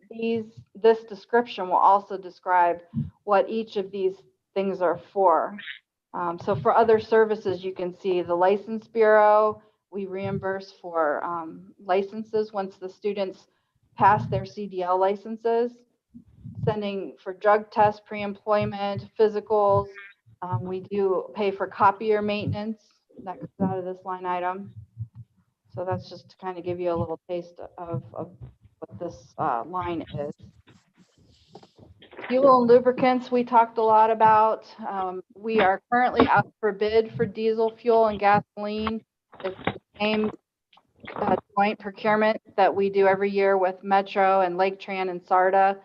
this description will also describe what each of these things are for. So for other services, you can see the License Bureau, we reimburse for licenses once the students pass their CDL licenses, sending for drug tests, pre-employment, physicals. We do pay for copier maintenance, that comes out of this line item. So that's just to kind of give you a little taste of what this line is. Fuel and lubricants, we talked a lot about. We are currently out for bid for diesel fuel and gasoline. It's the same joint procurement that we do every year with Metro and Lake Tran and SARTA.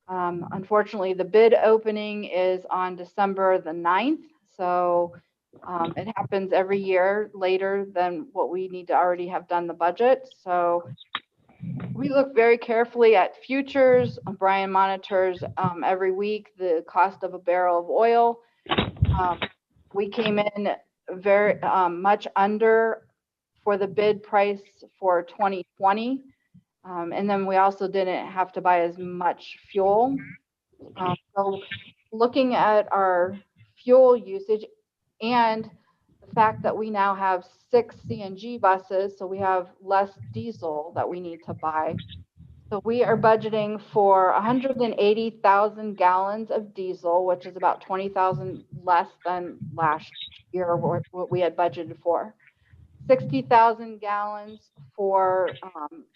Unfortunately, the bid opening is on December the 9th. So it happens every year later than what we need to already have done the budget. So we look very carefully at futures. Brian monitors every week the cost of a barrel of oil. We came in very much under for the bid price for 2020. And then we also didn't have to buy as much fuel. So looking at our fuel usage and the fact that we now have 6 CNG buses, so we have less diesel that we need to buy. So we are budgeting for 180,000 gallons of diesel, which is about 20,000 less than last year, what we had budgeted for. 60,000 gallons for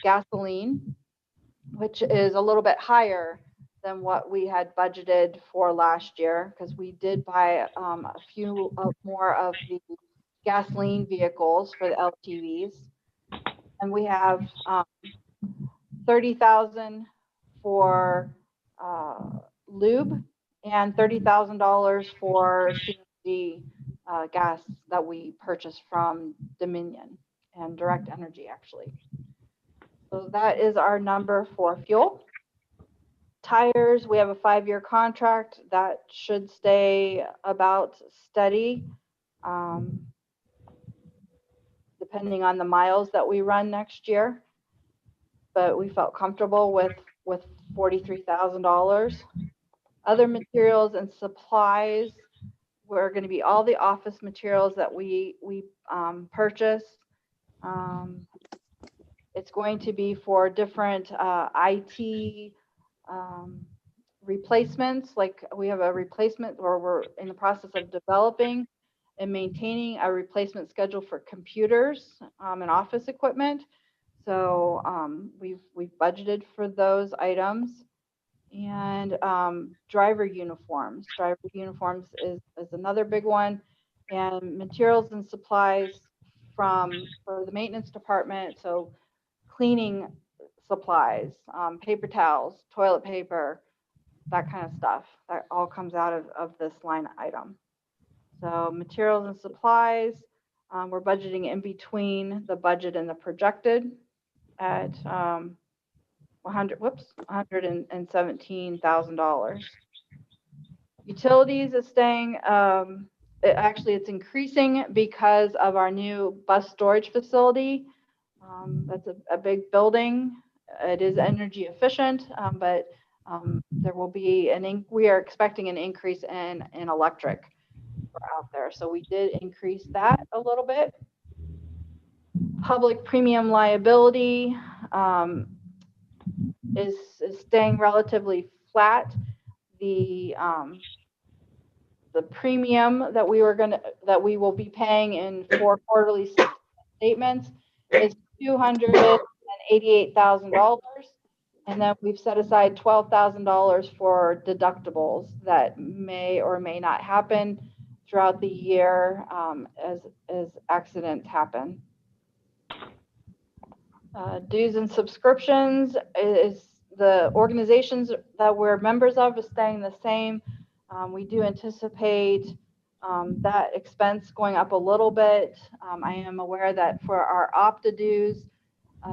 gasoline, which is a little bit higher than what we had budgeted for last year, because we did buy a few more of the gasoline vehicles for the LTVs. And we have 30,000 for lube and $30,000 for CNG gas that we purchased from Dominion and Direct Energy, actually. So that is our number for fuel. Tires, we have a 5-year contract that should stay about steady, depending on the miles that we run next year. But we felt comfortable with $43,000. Other materials and supplies, we're going to be all the office materials that we purchase. It's going to be for different IT replacements. Like we have a replacement, or we're in the process of developing and maintaining a replacement schedule for computers and office equipment. So we've budgeted for those items. And driver uniforms. Driver uniforms is another big one. And materials and supplies for the maintenance department. So cleaning supplies, paper towels, toilet paper, that kind of stuff. That all comes out of this line item. So materials and supplies, we're budgeting in between the budget and the projected at $117,000. Utilities is staying, it's increasing because of our new bus storage facility. That's a big building. It is energy efficient, but there will be we are expecting an increase in electric out there. So we did increase that a little bit. Public premium liability is staying relatively flat. The premium that we will be paying in 4 quarterly statements is $288,000, and then we've set aside $12,000 for deductibles that may or may not happen throughout the year as accidents happen. Dues and subscriptions is the organizations that we're members of is staying the same. We do anticipate that expense going up a little bit. I am aware that for our Opta dues,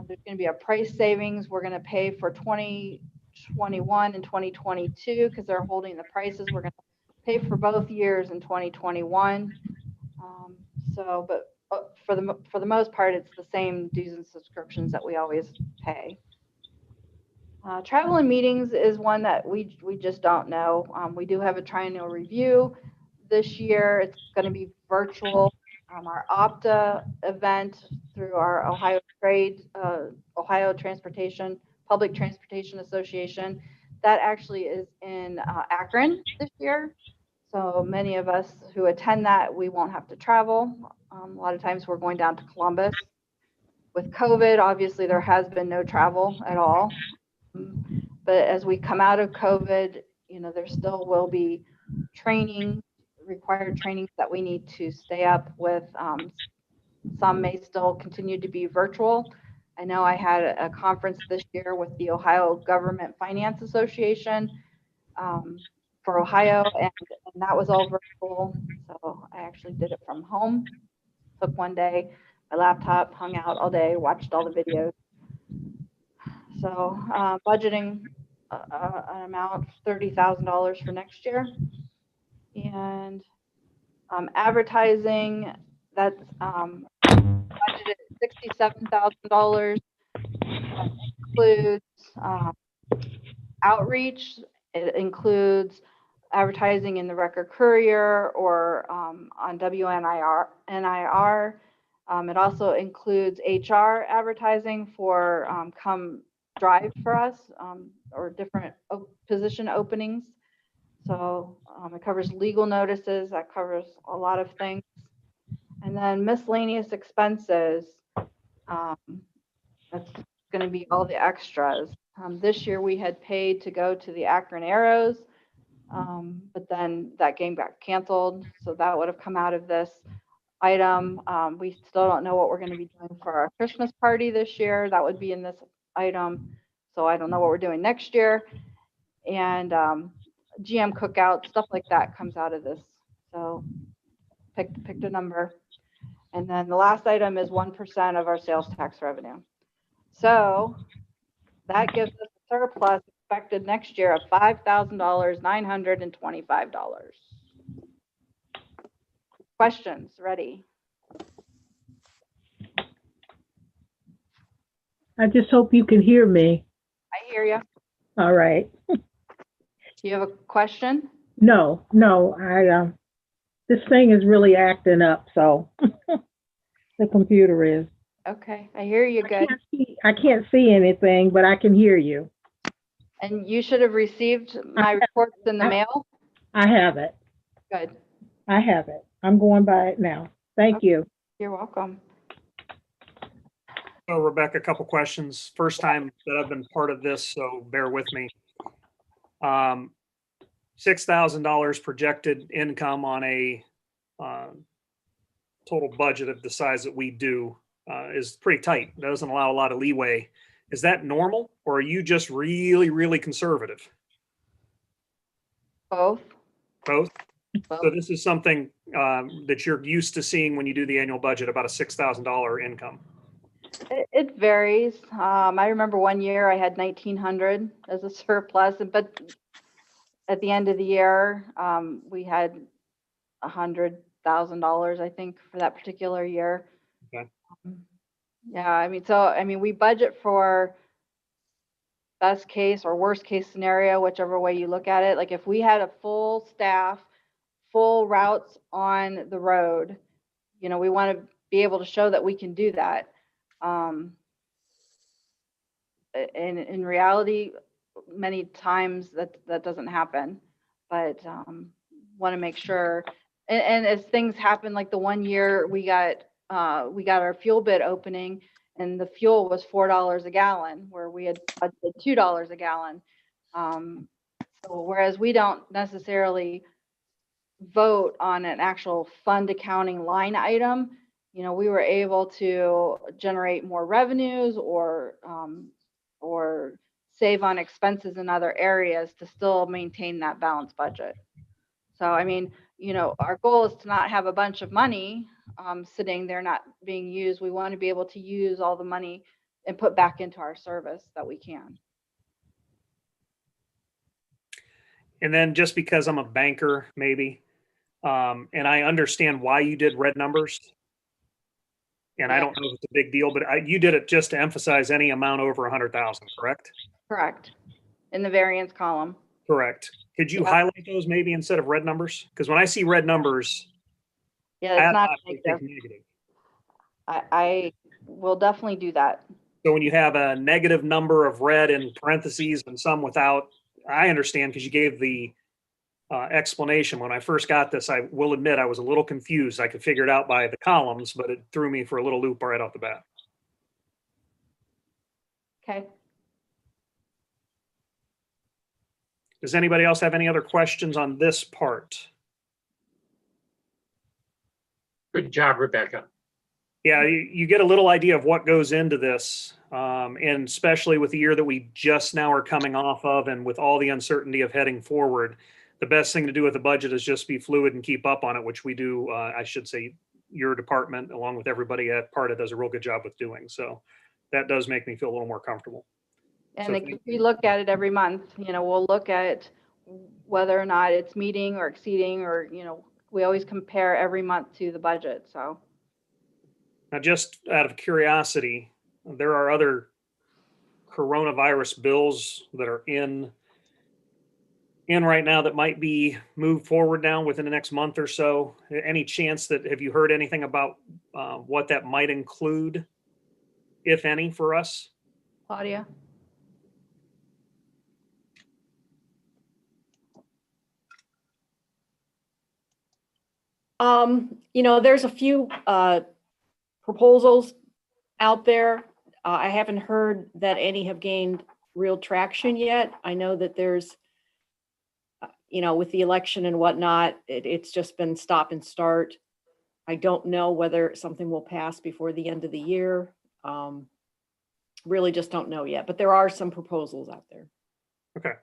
there's going to be a price savings. We're going to pay for 2021 and 2022 because they're holding the prices. We're going to pay for both years in 2021. But for the most part, it's the same dues and subscriptions that we always pay. Travel and meetings is one that we just don't know. We do have a triennial review this year. It's going to be virtual. Our OPTA event through our Ohio Transportation, Public Transportation Association, that actually is in Akron this year. So many of us who attend that, we won't have to travel. A lot of times we're going down to Columbus. With COVID, obviously there has been no travel at all. But as we come out of COVID, there still will be required trainings that we need to stay up with. Some may still continue to be virtual. I know I had a conference this year with the Ohio Government Finance Association for Ohio, and that was all virtual. So I actually did it from home. Took one day, my laptop, hung out all day, watched all the videos. So budgeting an amount $30,000 for next year. And advertising, that's budgeted $67,000. Includes outreach. It includes advertising in the Record Courier or on WNIR. It also includes HR advertising for come drive for us or different position openings. So it covers legal notices, that covers a lot of things. And then miscellaneous expenses, that's going to be all the extras. This year we had paid to go to the Akron Arrows, but then that game got canceled. So that would have come out of this item. We still don't know what we're going to be doing for our Christmas party this year. That would be in this item. So I don't know what we're doing next year. And GM cookout, stuff like that comes out of this. So picked a number. And then the last item is 1% of our sales tax revenue. So that gives us a surplus expected next year of $5,925. Questions? Ready? I just hope you can hear me. I hear you. All right. Do you have a question? No, this thing is really acting up, so the computer is. Okay, I hear you good. I can't see anything, but I can hear you. And you should have received my reports in the mail? I have it. Good. I have it. I'm going by it now. Thank you. You're welcome. So Rebecca, a couple questions. First time that I've been part of this, so bear with me. $6,000 projected income on a total budget of the size that we do is pretty tight. It doesn't allow a lot of leeway. Is that normal, or are you just really, really conservative? Both. Both? Both. So this is something that you're used to seeing when you do the annual budget, about a $6,000 income. It varies. I remember one year I had 1,900 as a surplus, but at the end of the year, we had $100,000, I think, for that particular year. Okay. Yeah, we budget for best case or worst case scenario, whichever way you look at it. Like if we had a full staff, full routes on the road, we want to be able to show that we can do that. In reality, many times that doesn't happen, but want to make sure. And as things happen, like the one year we got our fuel bid opening, and the fuel was $4 a gallon, where we had budgeted $2 a gallon. So whereas we don't necessarily vote on an actual fund accounting line item, we were able to generate more revenues or save on expenses in other areas to still maintain that balanced budget. So, our goal is to not have a bunch of money sitting there not being used. We want to be able to use all the money and put back into our service that we can. And then just because I'm a banker, maybe, and I understand why you did red numbers, And I don't know if it's a big deal, but you did it just to emphasize any amount over 100,000, correct? Correct. In the variance column. Correct. Could you Yeah. highlight those maybe instead of red numbers? Because when I see red numbers, Yeah, I it's not automatically negative. think negative. I will definitely do that. So when you have a negative number of red in parentheses and some without, I understand because you gave the explanation. When I first got this, I will admit I was a little confused. I could figure it out by the columns, but it threw me for a little loop right off the bat. Okay. Does anybody else have any other questions on this part? Good job, Rebecca. Yeah, you get a little idea of what goes into this. And especially with the year that we just now are coming off of and with all the uncertainty of heading forward, the best thing to do with the budget is just be fluid and keep up on it, which we do. I should say your department, along with everybody at PARTA, does a real good job with doing. So that does make me feel a little more comfortable. And So if we look at it every month, we'll look at whether or not it's meeting or exceeding, or, we always compare every month to the budget. So. Now, just out of curiosity, there are other coronavirus bills that are in right now that might be moved forward now within the next month or so. Any chance that, have you heard anything about what that might include, if any, for us? Claudia? There's a few proposals out there. I haven't heard that any have gained real traction yet. I know that there's, with the election and whatnot, it's just been stop and start. I don't know whether something will pass before the end of the year. Really just don't know yet, but there are some proposals out there. Okay.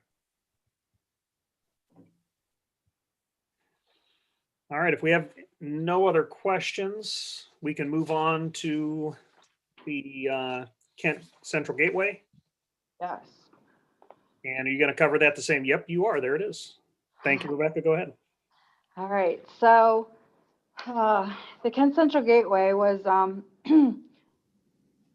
All right, if we have no other questions, we can move on to the Kent Central Gateway. Yes. And are you going to cover that the same? Yep, you are. There it is. Thank you, Rebecca. Go ahead. All right. So the Kent Central Gateway was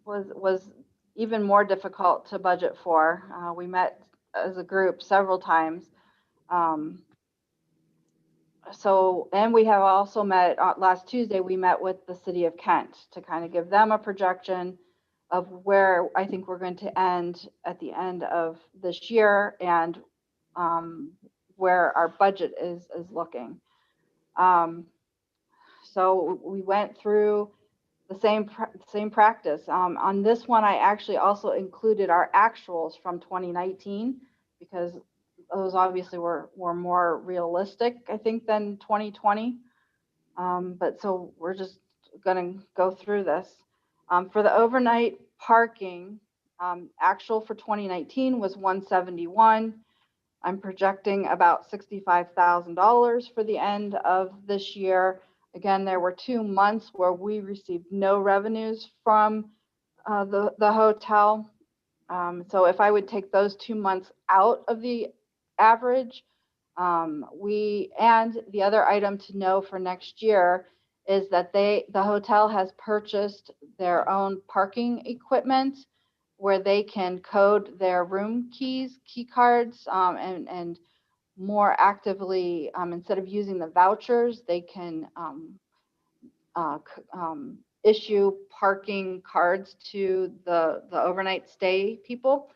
was even more difficult to budget for. We met as a group several times. And we have also met last Tuesday. We met with the city of Kent to kind of give them a projection of where I think we're going to end at the end of this year, and where our budget is looking. So we went through the same practice. On this one, I actually also included our actuals from 2019, because those obviously were more realistic, I think, than 2020. But so we're just going to go through this. For the overnight parking, actual for 2019 was 171. I'm projecting about $65,000 for the end of this year. Again, there were 2 months where we received no revenues from the hotel. So if I would take those 2 months out of the average, and the other item to know for next year is that the hotel has purchased their own parking equipment where they can code their room key cards, and more actively, instead of using the vouchers, they can issue parking cards to the overnight stay people.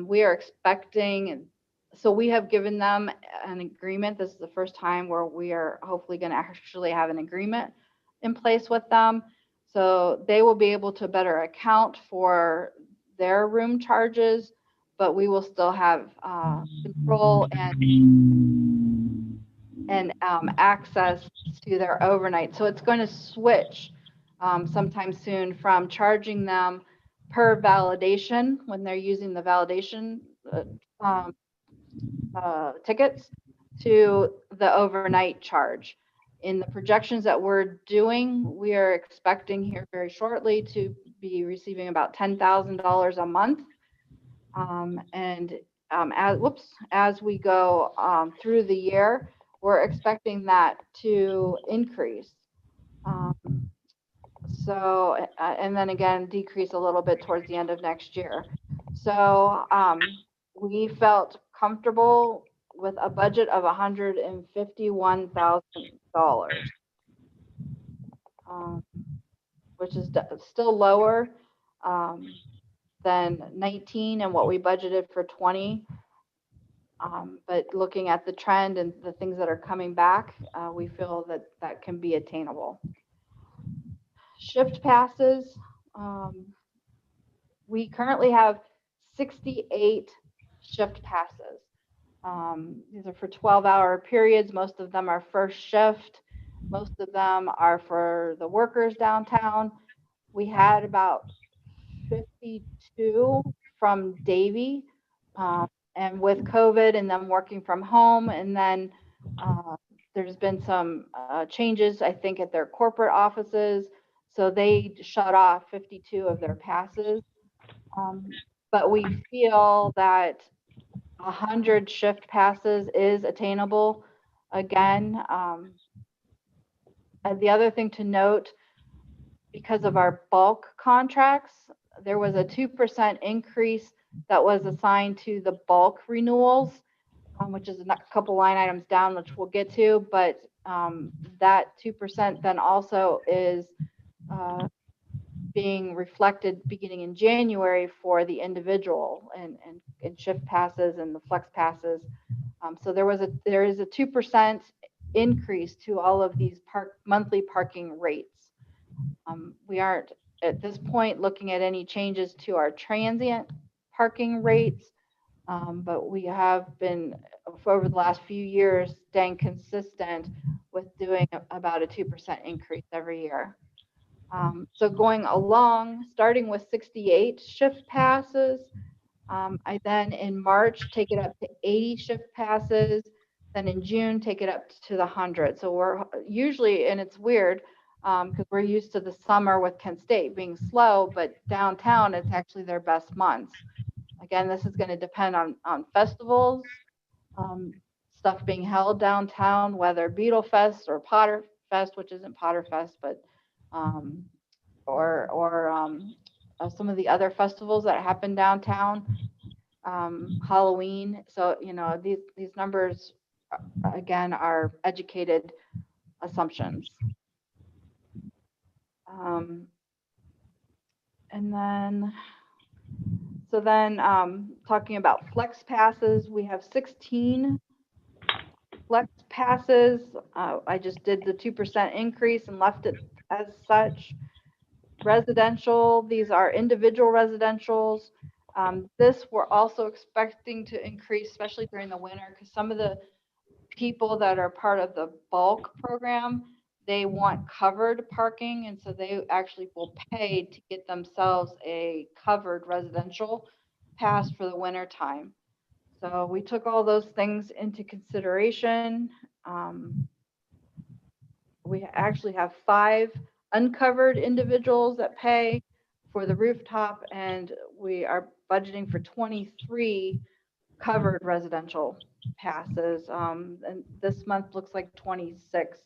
We are expecting, so we have given them an agreement. This is the first time where we are hopefully going to actually have an agreement in place with them. So they will be able to better account for their room charges, but we will still have control and access to their overnight. So it's going to switch sometime soon from charging them per validation when they're using the validation tickets to the overnight charge. In the projections that we're doing, we are expecting here very shortly to be receiving about $10,000 a month. As we go through the year, we're expecting that to increase. So, and then again, decrease a little bit towards the end of next year. So we felt comfortable with a budget of $151,000, which is still lower than 19 and what we budgeted for 20. But looking at the trend and the things that are coming back, we feel that that can be attainable. Shift passes. We currently have 68 shift passes. These are for 12-hour periods. Most of them are first shift. Most of them are for the workers downtown. We had about 52 from Davie, and with COVID and them working from home, and then there's been some changes, I think, at their corporate offices. So they shut off 52 of their passes. But we feel that 100 shift passes is attainable. Again, and the other thing to note, because of our bulk contracts, there was a 2% increase that was assigned to the bulk renewals, which is a couple line items down, which we'll get to, but that 2% then also is being reflected beginning in January for the individual and shift passes and the flex passes. So there is a 2% increase to all of these monthly parking rates. We aren't at this point looking at any changes to our transient parking rates, but we have been over the last few years staying consistent with doing about a 2% increase every year. So going along, starting with 68 shift passes, I then in March take it up to 80 shift passes. Then in June, take it up to the 100. So we're usually, and it's weird because we're used to the summer with Kent State being slow, but downtown, it's actually their best months. Again, this is going to depend on festivals, stuff being held downtown, whether Beetle Fest or Potter Fest, which isn't Potter Fest, but some of the other festivals that happen downtown, Halloween. So, you know, these numbers, again, are educated assumptions. And then, talking about flex passes, we have 16 flex passes. I just did the 2% increase and left it as such. Residential, these are individual residentials. This we're also expecting to increase, especially during the winter, because some of the people that are part of the bulk program, they want covered parking, and so they actually will pay to get themselves a covered residential pass for the winter time. So we took all those things into consideration. We actually have 5 uncovered individuals that pay for the rooftop, and we are budgeting for 23 covered residential passes. And this month looks like 26.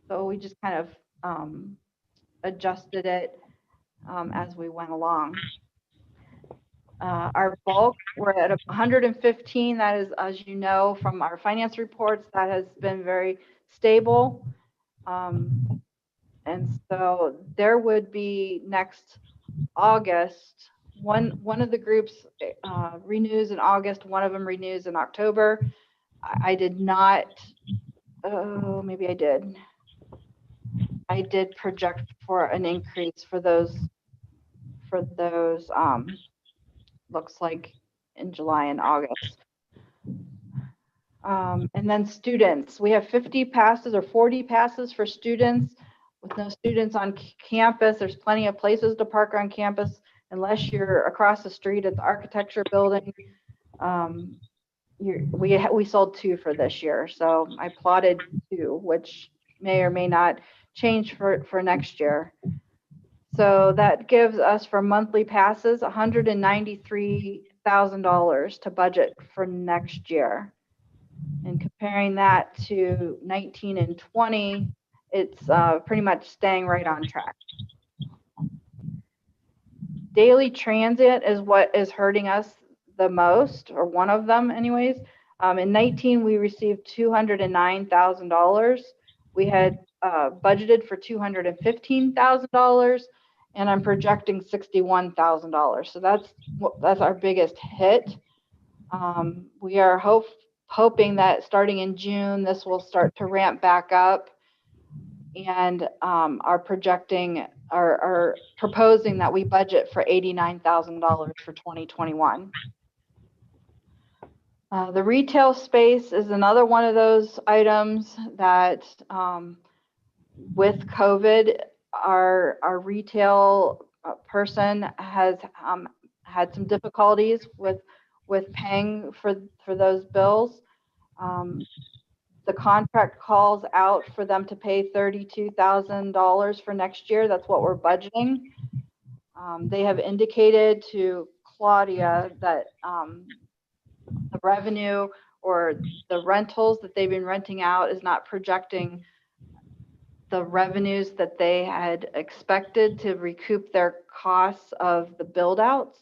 So we just kind of adjusted it as we went along. Our bulk, we're at 115. That is, as you know, from our finance reports, that has been very stable. And so there would be next August, one of the groups renews in August, one of them renews in October. I did not, oh, maybe I did. I did project for an increase for those, looks like in July and August. And then students, we have 50 passes or 40 passes for students. With no students on campus, there's plenty of places to park on campus unless you're across the street at the architecture building. We sold 2 for this year, so I plotted 2, which may or may not change for next year. So that gives us for monthly passes $193,000 to budget for next year. And comparing that to 19 and 20, it's pretty much staying right on track. daily transit is what is hurting us the most, or one of them anyways. In 19, we received $209,000. We had budgeted for $215,000, and I'm projecting $61,000. So that's our biggest hit. We are hoping that starting in June, this will start to ramp back up, and are proposing that we budget for $89,000 for 2021. The retail space is another one of those items that, with COVID, our retail person has had some difficulties with paying for those bills. The contract calls out for them to pay $32,000 for next year. That's what we're budgeting. They have indicated to Claudia that the revenue or the rentals that they've been renting out is not projecting the revenues that they had expected to recoup their costs of the build outs.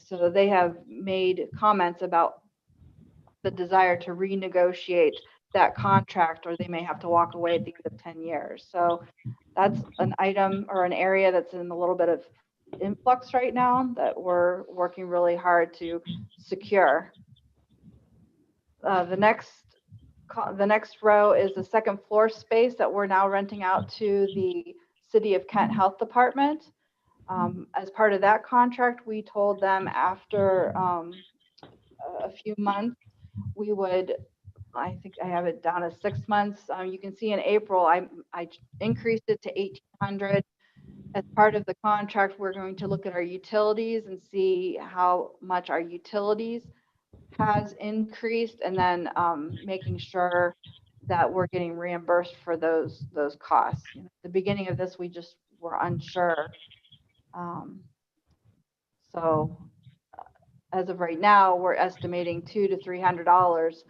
So they have made comments about the desire to renegotiate that contract, or they may have to walk away at the end of 10 years. So that's an item or an area that's in a little bit of influx right now that we're working really hard to secure. The next row is the second floor space that we're now renting out to the City of Kent Health Department. As part of that contract, we told them after a few months, we would, I think I have it down as 6 months. You can see in April, I increased it to 1,800. As part of the contract, we're going to look at our utilities and see how much our utilities has increased, and then making sure that we're getting reimbursed for those costs. At the beginning of this, we just were unsure. So as of right now, we're estimating $200 to $300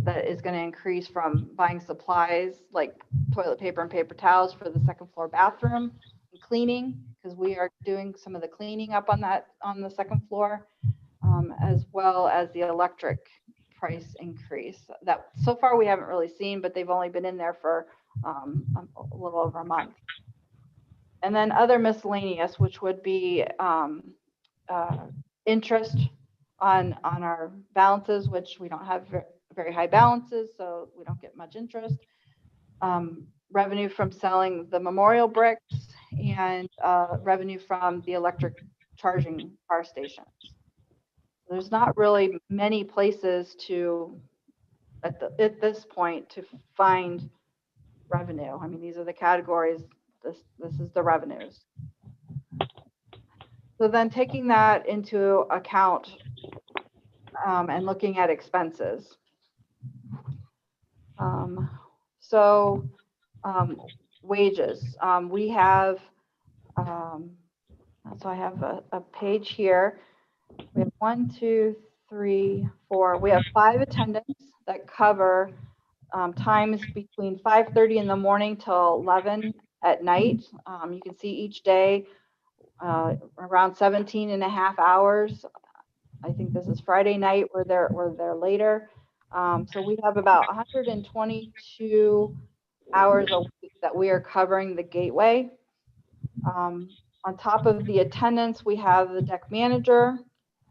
that is going to increase from buying supplies like toilet paper and paper towels for the second floor bathroom, and cleaning, because we are doing some of the cleaning up on the second floor, as well as the electric price increase that so far we haven't really seen, but they've only been in there for a little over a month. And then other miscellaneous, which would be interest on our balances, which we don't have very high balances, so we don't get much interest. Revenue from selling the memorial bricks, and revenue from the electric charging car stations. There's not really many places at this point to find revenue. I mean, these are the categories. This is the revenues. So then taking that into account and looking at expenses. Wages. We have, so I have a page here. We have 1, 2, 3, 4. We have 5 attendants that cover times between 5:30 in the morning till 11 at night. You can see each day around 17 and a half hours. I think this is Friday night where they're later. So we have about 122 hours a week that we are covering the gateway. On top of the attendants, we have the deck manager.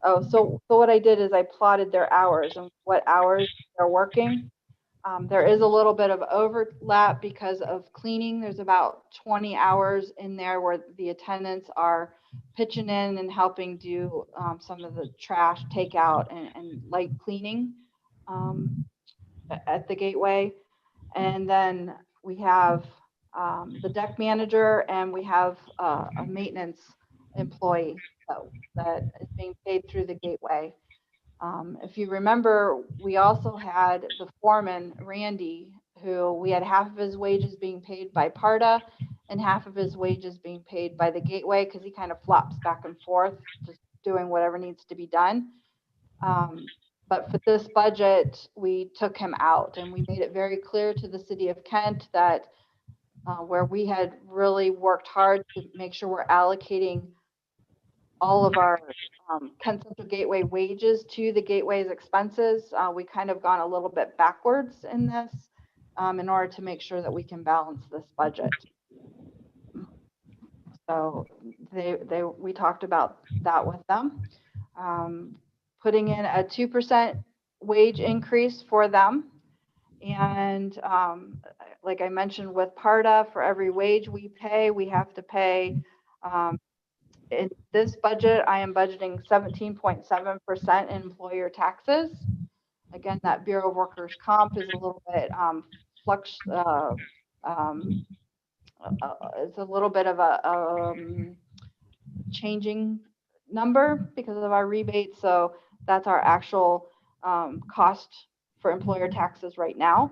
Oh, so what I did is I plotted their hours and what hours they're working. There is a little bit of overlap because of cleaning. There's about 20 hours in there where the attendants are pitching in and helping do some of the trash takeout and light cleaning at the gateway. And then we have the deck manager, and we have a maintenance employee that is being paid through the gateway. If you remember, we also had the foreman, Randy, who we had half of his wages being paid by PARTA and half of his wages being paid by the gateway, because he kind of flops back and forth, just doing whatever needs to be done. But for this budget, we took him out, and we made it very clear to the City of Kent that where we had really worked hard to make sure we're allocating all of our Kent Central Gateway wages to the Gateway's expenses. We kind of gone a little bit backwards in this in order to make sure that we can balance this budget. So we talked about that with them. Putting in a 2% wage increase for them. And like I mentioned with PARTA, for every wage we pay, we have to pay, in this budget, I am budgeting 17.7% in employer taxes. Again, that Bureau of Workers' Comp is a little bit it's a little bit of a changing number because of our rebates. So that's our actual cost for employer taxes right now.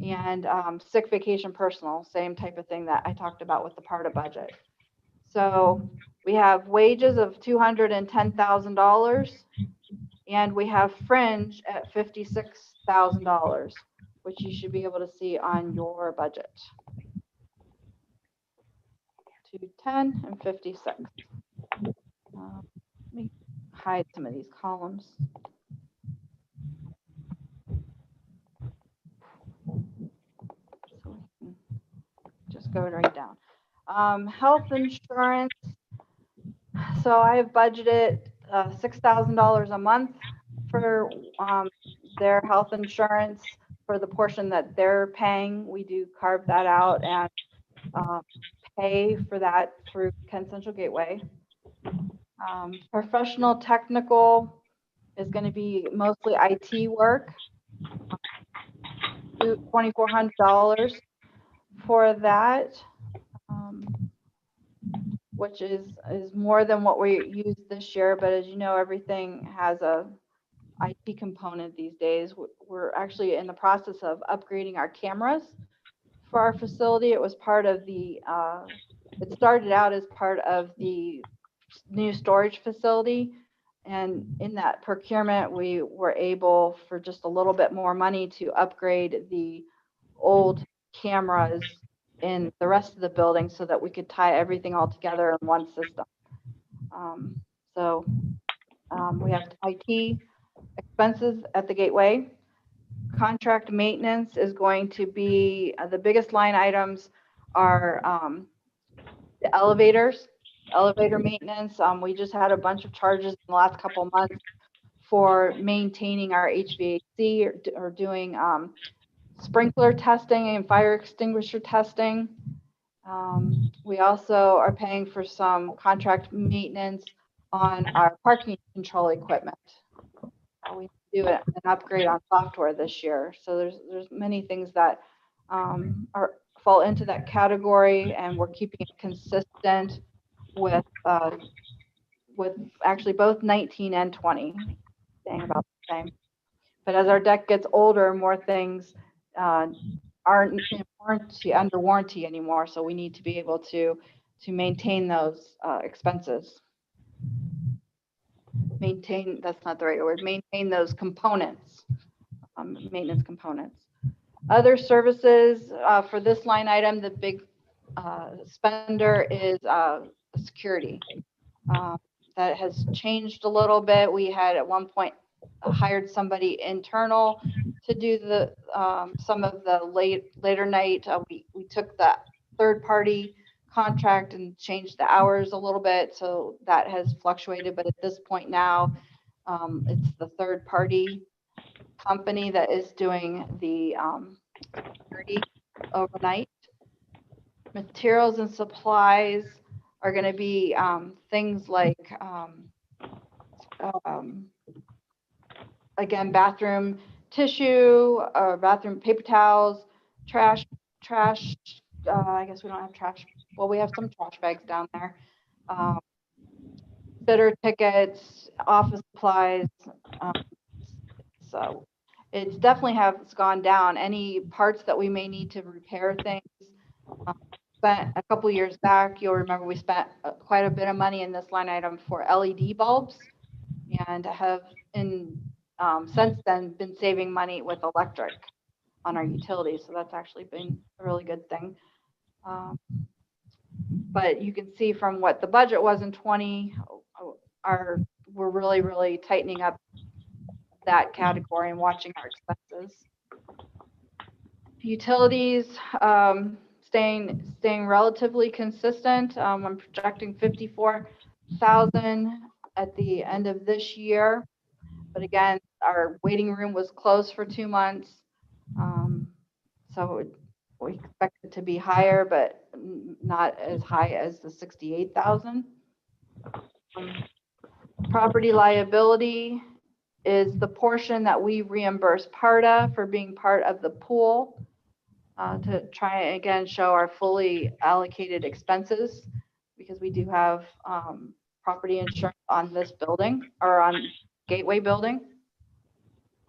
And sick vacation personal, same type of thing that I talked about with the PARTA budget. So we have wages of $210,000 and we have fringe at $56,000, which you should be able to see on your budget. 210 and 56. Let me hide some of these columns. So we can just go right down. Health insurance. So I have budgeted $6,000 a month for their health insurance for the portion that they're paying. We do carve that out and pay for that through Kent Central Gateway. Professional technical is going to be mostly IT work, $2,400 for that, which is more than what we used this year. But as you know, everything has a IT component these days. We're actually in the process of upgrading our cameras for our facility. It was part of the, it started out as part of the new storage facility. And in that procurement, we were able, for just a little bit more money, to upgrade the old cameras in the rest of the building so that we could tie everything all together in one system. We have IT expenses at the Gateway. Contract maintenance is going to be, the biggest line items are the elevators, elevator maintenance. We just had a bunch of charges in the last couple of months for maintaining our HVAC or doing sprinkler testing and fire extinguisher testing. We also are paying for some contract maintenance on our parking control equipment. We do an upgrade on software this year. So there's many things that fall into that category, and we're keeping it consistent with actually both 19 and 20, staying about the same. But as our deck gets older, more things aren't under warranty anymore. So we need to be able to maintain those expenses. Maintain, that's not the right word, maintain those components, maintenance components. Other services for this line item, the big spender is security. That has changed a little bit. We had at one point hired somebody internal to do the some of the later night. We took that third party contract and changed the hours a little bit, so that has fluctuated. But at this point now, it's the third party company that is doing the security overnight. Materials and supplies are going to be things like again, bathroom tissue or bathroom paper towels, trash. I guess we don't have trash. Well, we have some trash bags down there. Bidder tickets, office supplies. So it's definitely has gone down. Any parts that we may need to repair things. Spent a couple years back, you'll remember we spent quite a bit of money in this line item for LED bulbs, and have since then been saving money with electric on our utilities. So that's actually been a really good thing. But you can see from what the budget was in 20, we're really, really tightening up that category and watching our expenses. Utilities, staying relatively consistent. I'm projecting 54,000 at the end of this year. But again, our waiting room was closed for 2 months. So we expect it to be higher, but not as high as the 68,000. Property liability is the portion that we reimburse PARTA for being part of the pool, to try and again show our fully allocated expenses, because we do have property insurance on this building, or on Gateway building.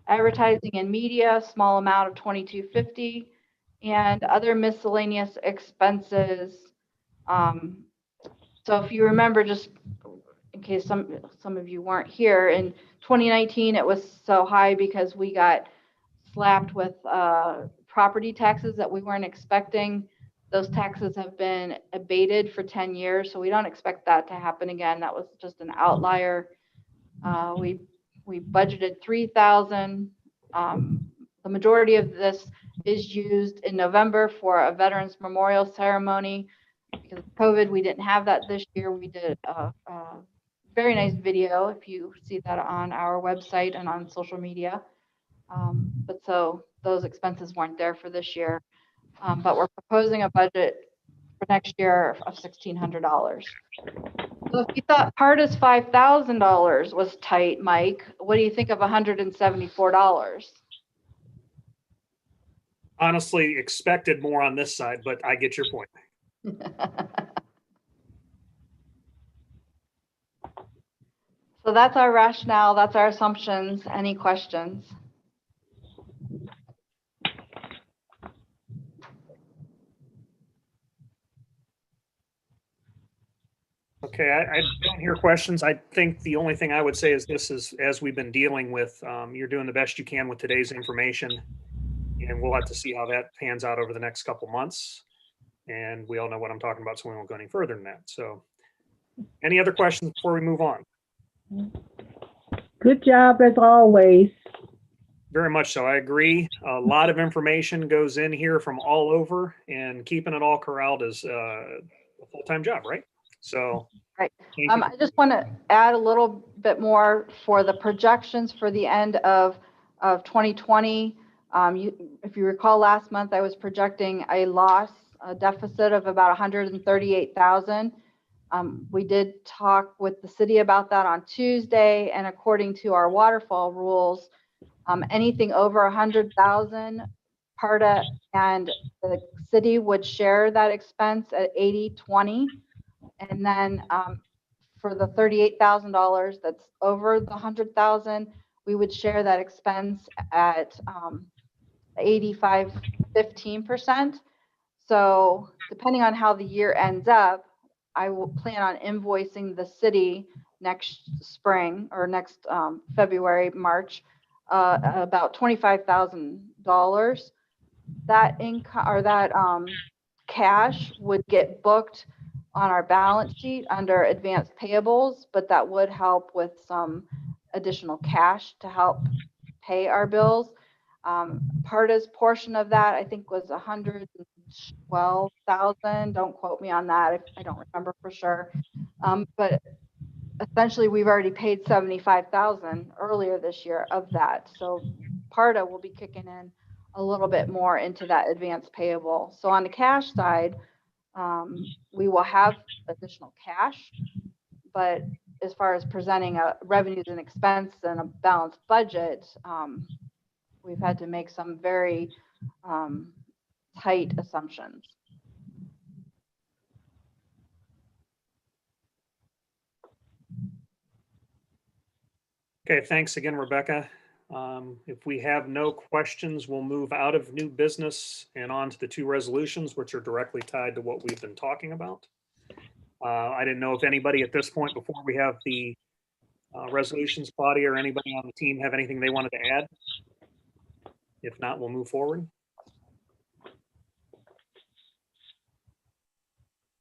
Advertising and media, small amount of $22.50, and other miscellaneous expenses. So if you remember, just in case some of you weren't here, in 2019 it was so high because we got slapped with property taxes that we weren't expecting. Those taxes have been abated for 10 years, so we don't expect that to happen again. That was just an outlier. We budgeted 3,000. The majority of this is used in November for a Veterans Memorial Ceremony. Because of COVID, we didn't have that this year. We did a very nice video, if you see that on our website and on social media. But so those expenses weren't there for this year. But we're proposing a budget for next year of $1,600. So if you thought PARTA's $5,000 was tight, Mike, what do you think of $174? Honestly, expected more on this side, but I get your point. So that's our rationale, that's our assumptions. Any questions? Okay, I don't hear questions. I think the only thing I would say is this is, as we've been dealing with, you're doing the best you can with today's information. And we'll have to see how that pans out over the next couple months. And we all know what I'm talking about, so we won't go any further than that. So any other questions before we move on? Good job as always. Very much so. I agree. A lot of information goes in here from all over, and keeping it all corralled is a full-time job, right? So. Right. Thank you. I just want to add a little bit more for the projections for the end of 2020. If you recall, last month I was projecting a deficit of about 138,000. We did talk with the city about that on Tuesday, and according to our waterfall rules, anything over 100,000, PARTA and the city would share that expense at 80-20. And then for the $38,000 that's over the 100,000, we would share that expense at 85-15%. So depending on how the year ends up, I will plan on invoicing the city next spring, or next February, March, about $25,000. That income, or that cash, would get booked on our balance sheet under advanced payables, but that would help with some additional cash to help pay our bills. PARTA's portion of that, I think, was 112,000. Don't quote me on that if I don't remember for sure. But essentially, we've already paid 75,000 earlier this year of that. So PARTA will be kicking in a little bit more into that advanced payable. So on the cash side, we will have additional cash, but as far as presenting a revenues and expense and a balanced budget, we've had to make some very tight assumptions. Okay, thanks again, Rebecca. If we have no questions, we'll move out of new business and on to the two resolutions, which are directly tied to what we've been talking about. I didn't know if anybody at this point, before we have the resolutions, Claudia or anybody on the team, have anything they wanted to add. If not, we'll move forward.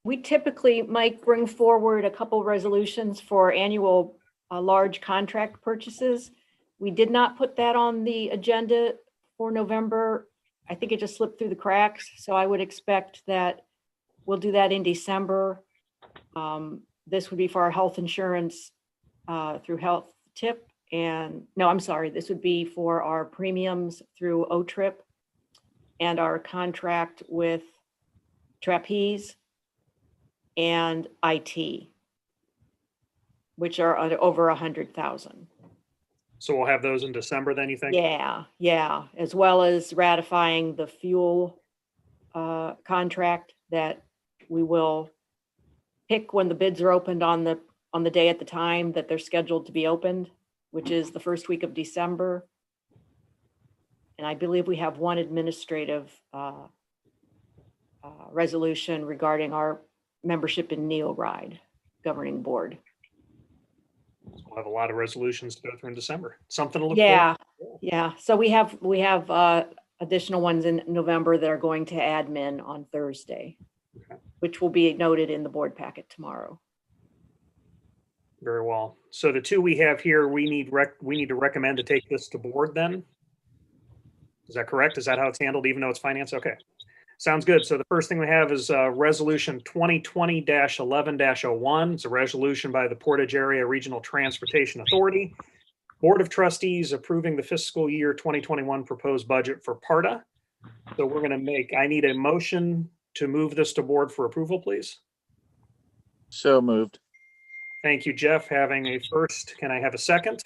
We typically, Mike, bring forward a couple resolutions for annual large contract purchases. We did not put that on the agenda for November. I think it just slipped through the cracks. So I would expect that we'll do that in December. This would be for our health insurance through Health Tip. And no, I'm sorry, this would be for our premiums through O-Trip and our contract with Trapeze and IT, which are over 100,000. So we'll have those in December then, you think? Yeah, as well as ratifying the fuel contract that we will pick when the bids are opened on the day at the time that they're scheduled to be opened, which is the first week of December. And I believe we have one administrative resolution regarding our membership in NeoRide governing board. We'll have a lot of resolutions to go through in December. Something to look Yeah, forward to. yeah. So we have additional ones in November that are going to admin on Thursday, Okay. which will be noted in the board packet tomorrow. Very well. So the two we have here, we need to recommend to take this to board then? Is that correct? Is that how it's handled, even though it's finance? Okay. Sounds good. So the first thing we have is Resolution 2020-11-01. It's a resolution by the Portage Area Regional Transportation Authority. Board of Trustees approving the fiscal year 2021 proposed budget for PARTA. So we're going to I need a motion to move this to board for approval, please. So moved. Thank you, Jeff. Having a first, can I have a second?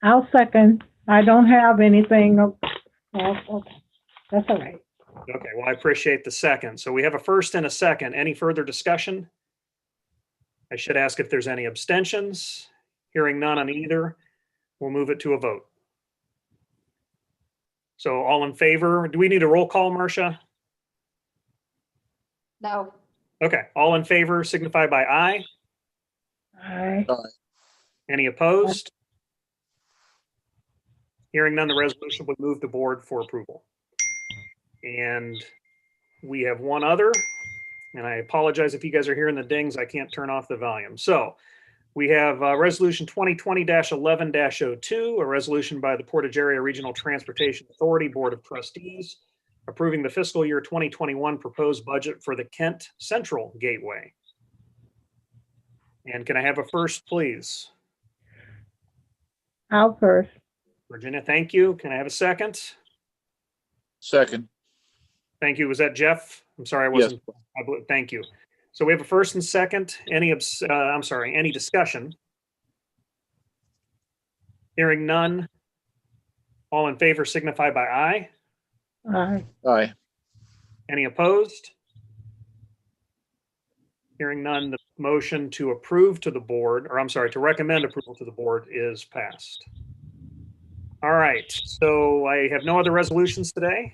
I'll second. I don't have anything. Okay. That's all right. Okay, well, I appreciate the second. So we have a first and a second. Any further discussion? I should ask if there's any abstentions. Hearing none on either, we'll move it to a vote. So all in favor, do we need a roll call, Marcia? No. Okay, all in favor signify by aye. Aye. Any opposed? Hearing none, the resolution will move the board for approval. And we have one other, and I apologize if you guys are hearing the dings. I can't turn off the volume. So we have Resolution 2020-11-02, a resolution by the Portage Area Regional Transportation Authority Board of Trustees approving the fiscal year 2021 proposed budget for the Kent Central Gateway. And can I have a first, please? I'll first. Virginia, thank you. Can I have a second? Second. Thank you. Was that Jeff? I'm sorry, I wasn't. Thank you. So we have a first and second. Any discussion? Hearing none. All in favor signify by aye. Aye. Aye. Any opposed? Hearing none, the motion to approve to the board, or I'm sorry, to recommend approval to the board is passed. All right, so I have no other resolutions today,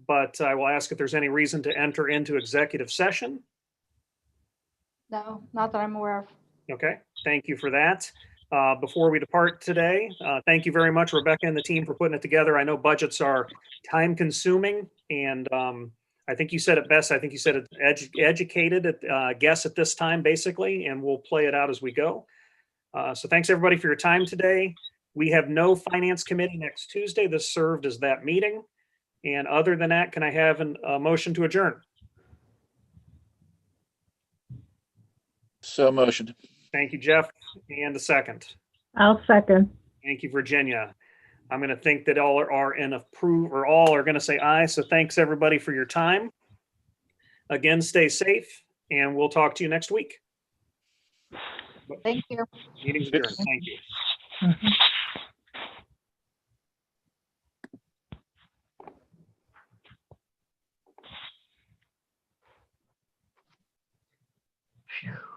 but I will ask if there's any reason to enter into executive session. No, not that I'm aware of. Okay, thank you for that. Before we depart today, thank you very much, Rebecca and the team, for putting it together. I know budgets are time consuming, and I think you said it best. I think you said it educated guess at this time, basically, and we'll play it out as we go. So thanks everybody for your time today. We have no finance committee next Tuesday. This served as that meeting. And other than that, can I have a motion to adjourn? So motioned. Thank you, Jeff. And a second. I'll second. Thank you, Virginia. I'm going to think that all are in approve, or all are going to say aye. So thanks everybody for your time. Again, stay safe, and we'll talk to you next week. Thank you. Meeting's adjourned. Thank you. Mhm. Phew.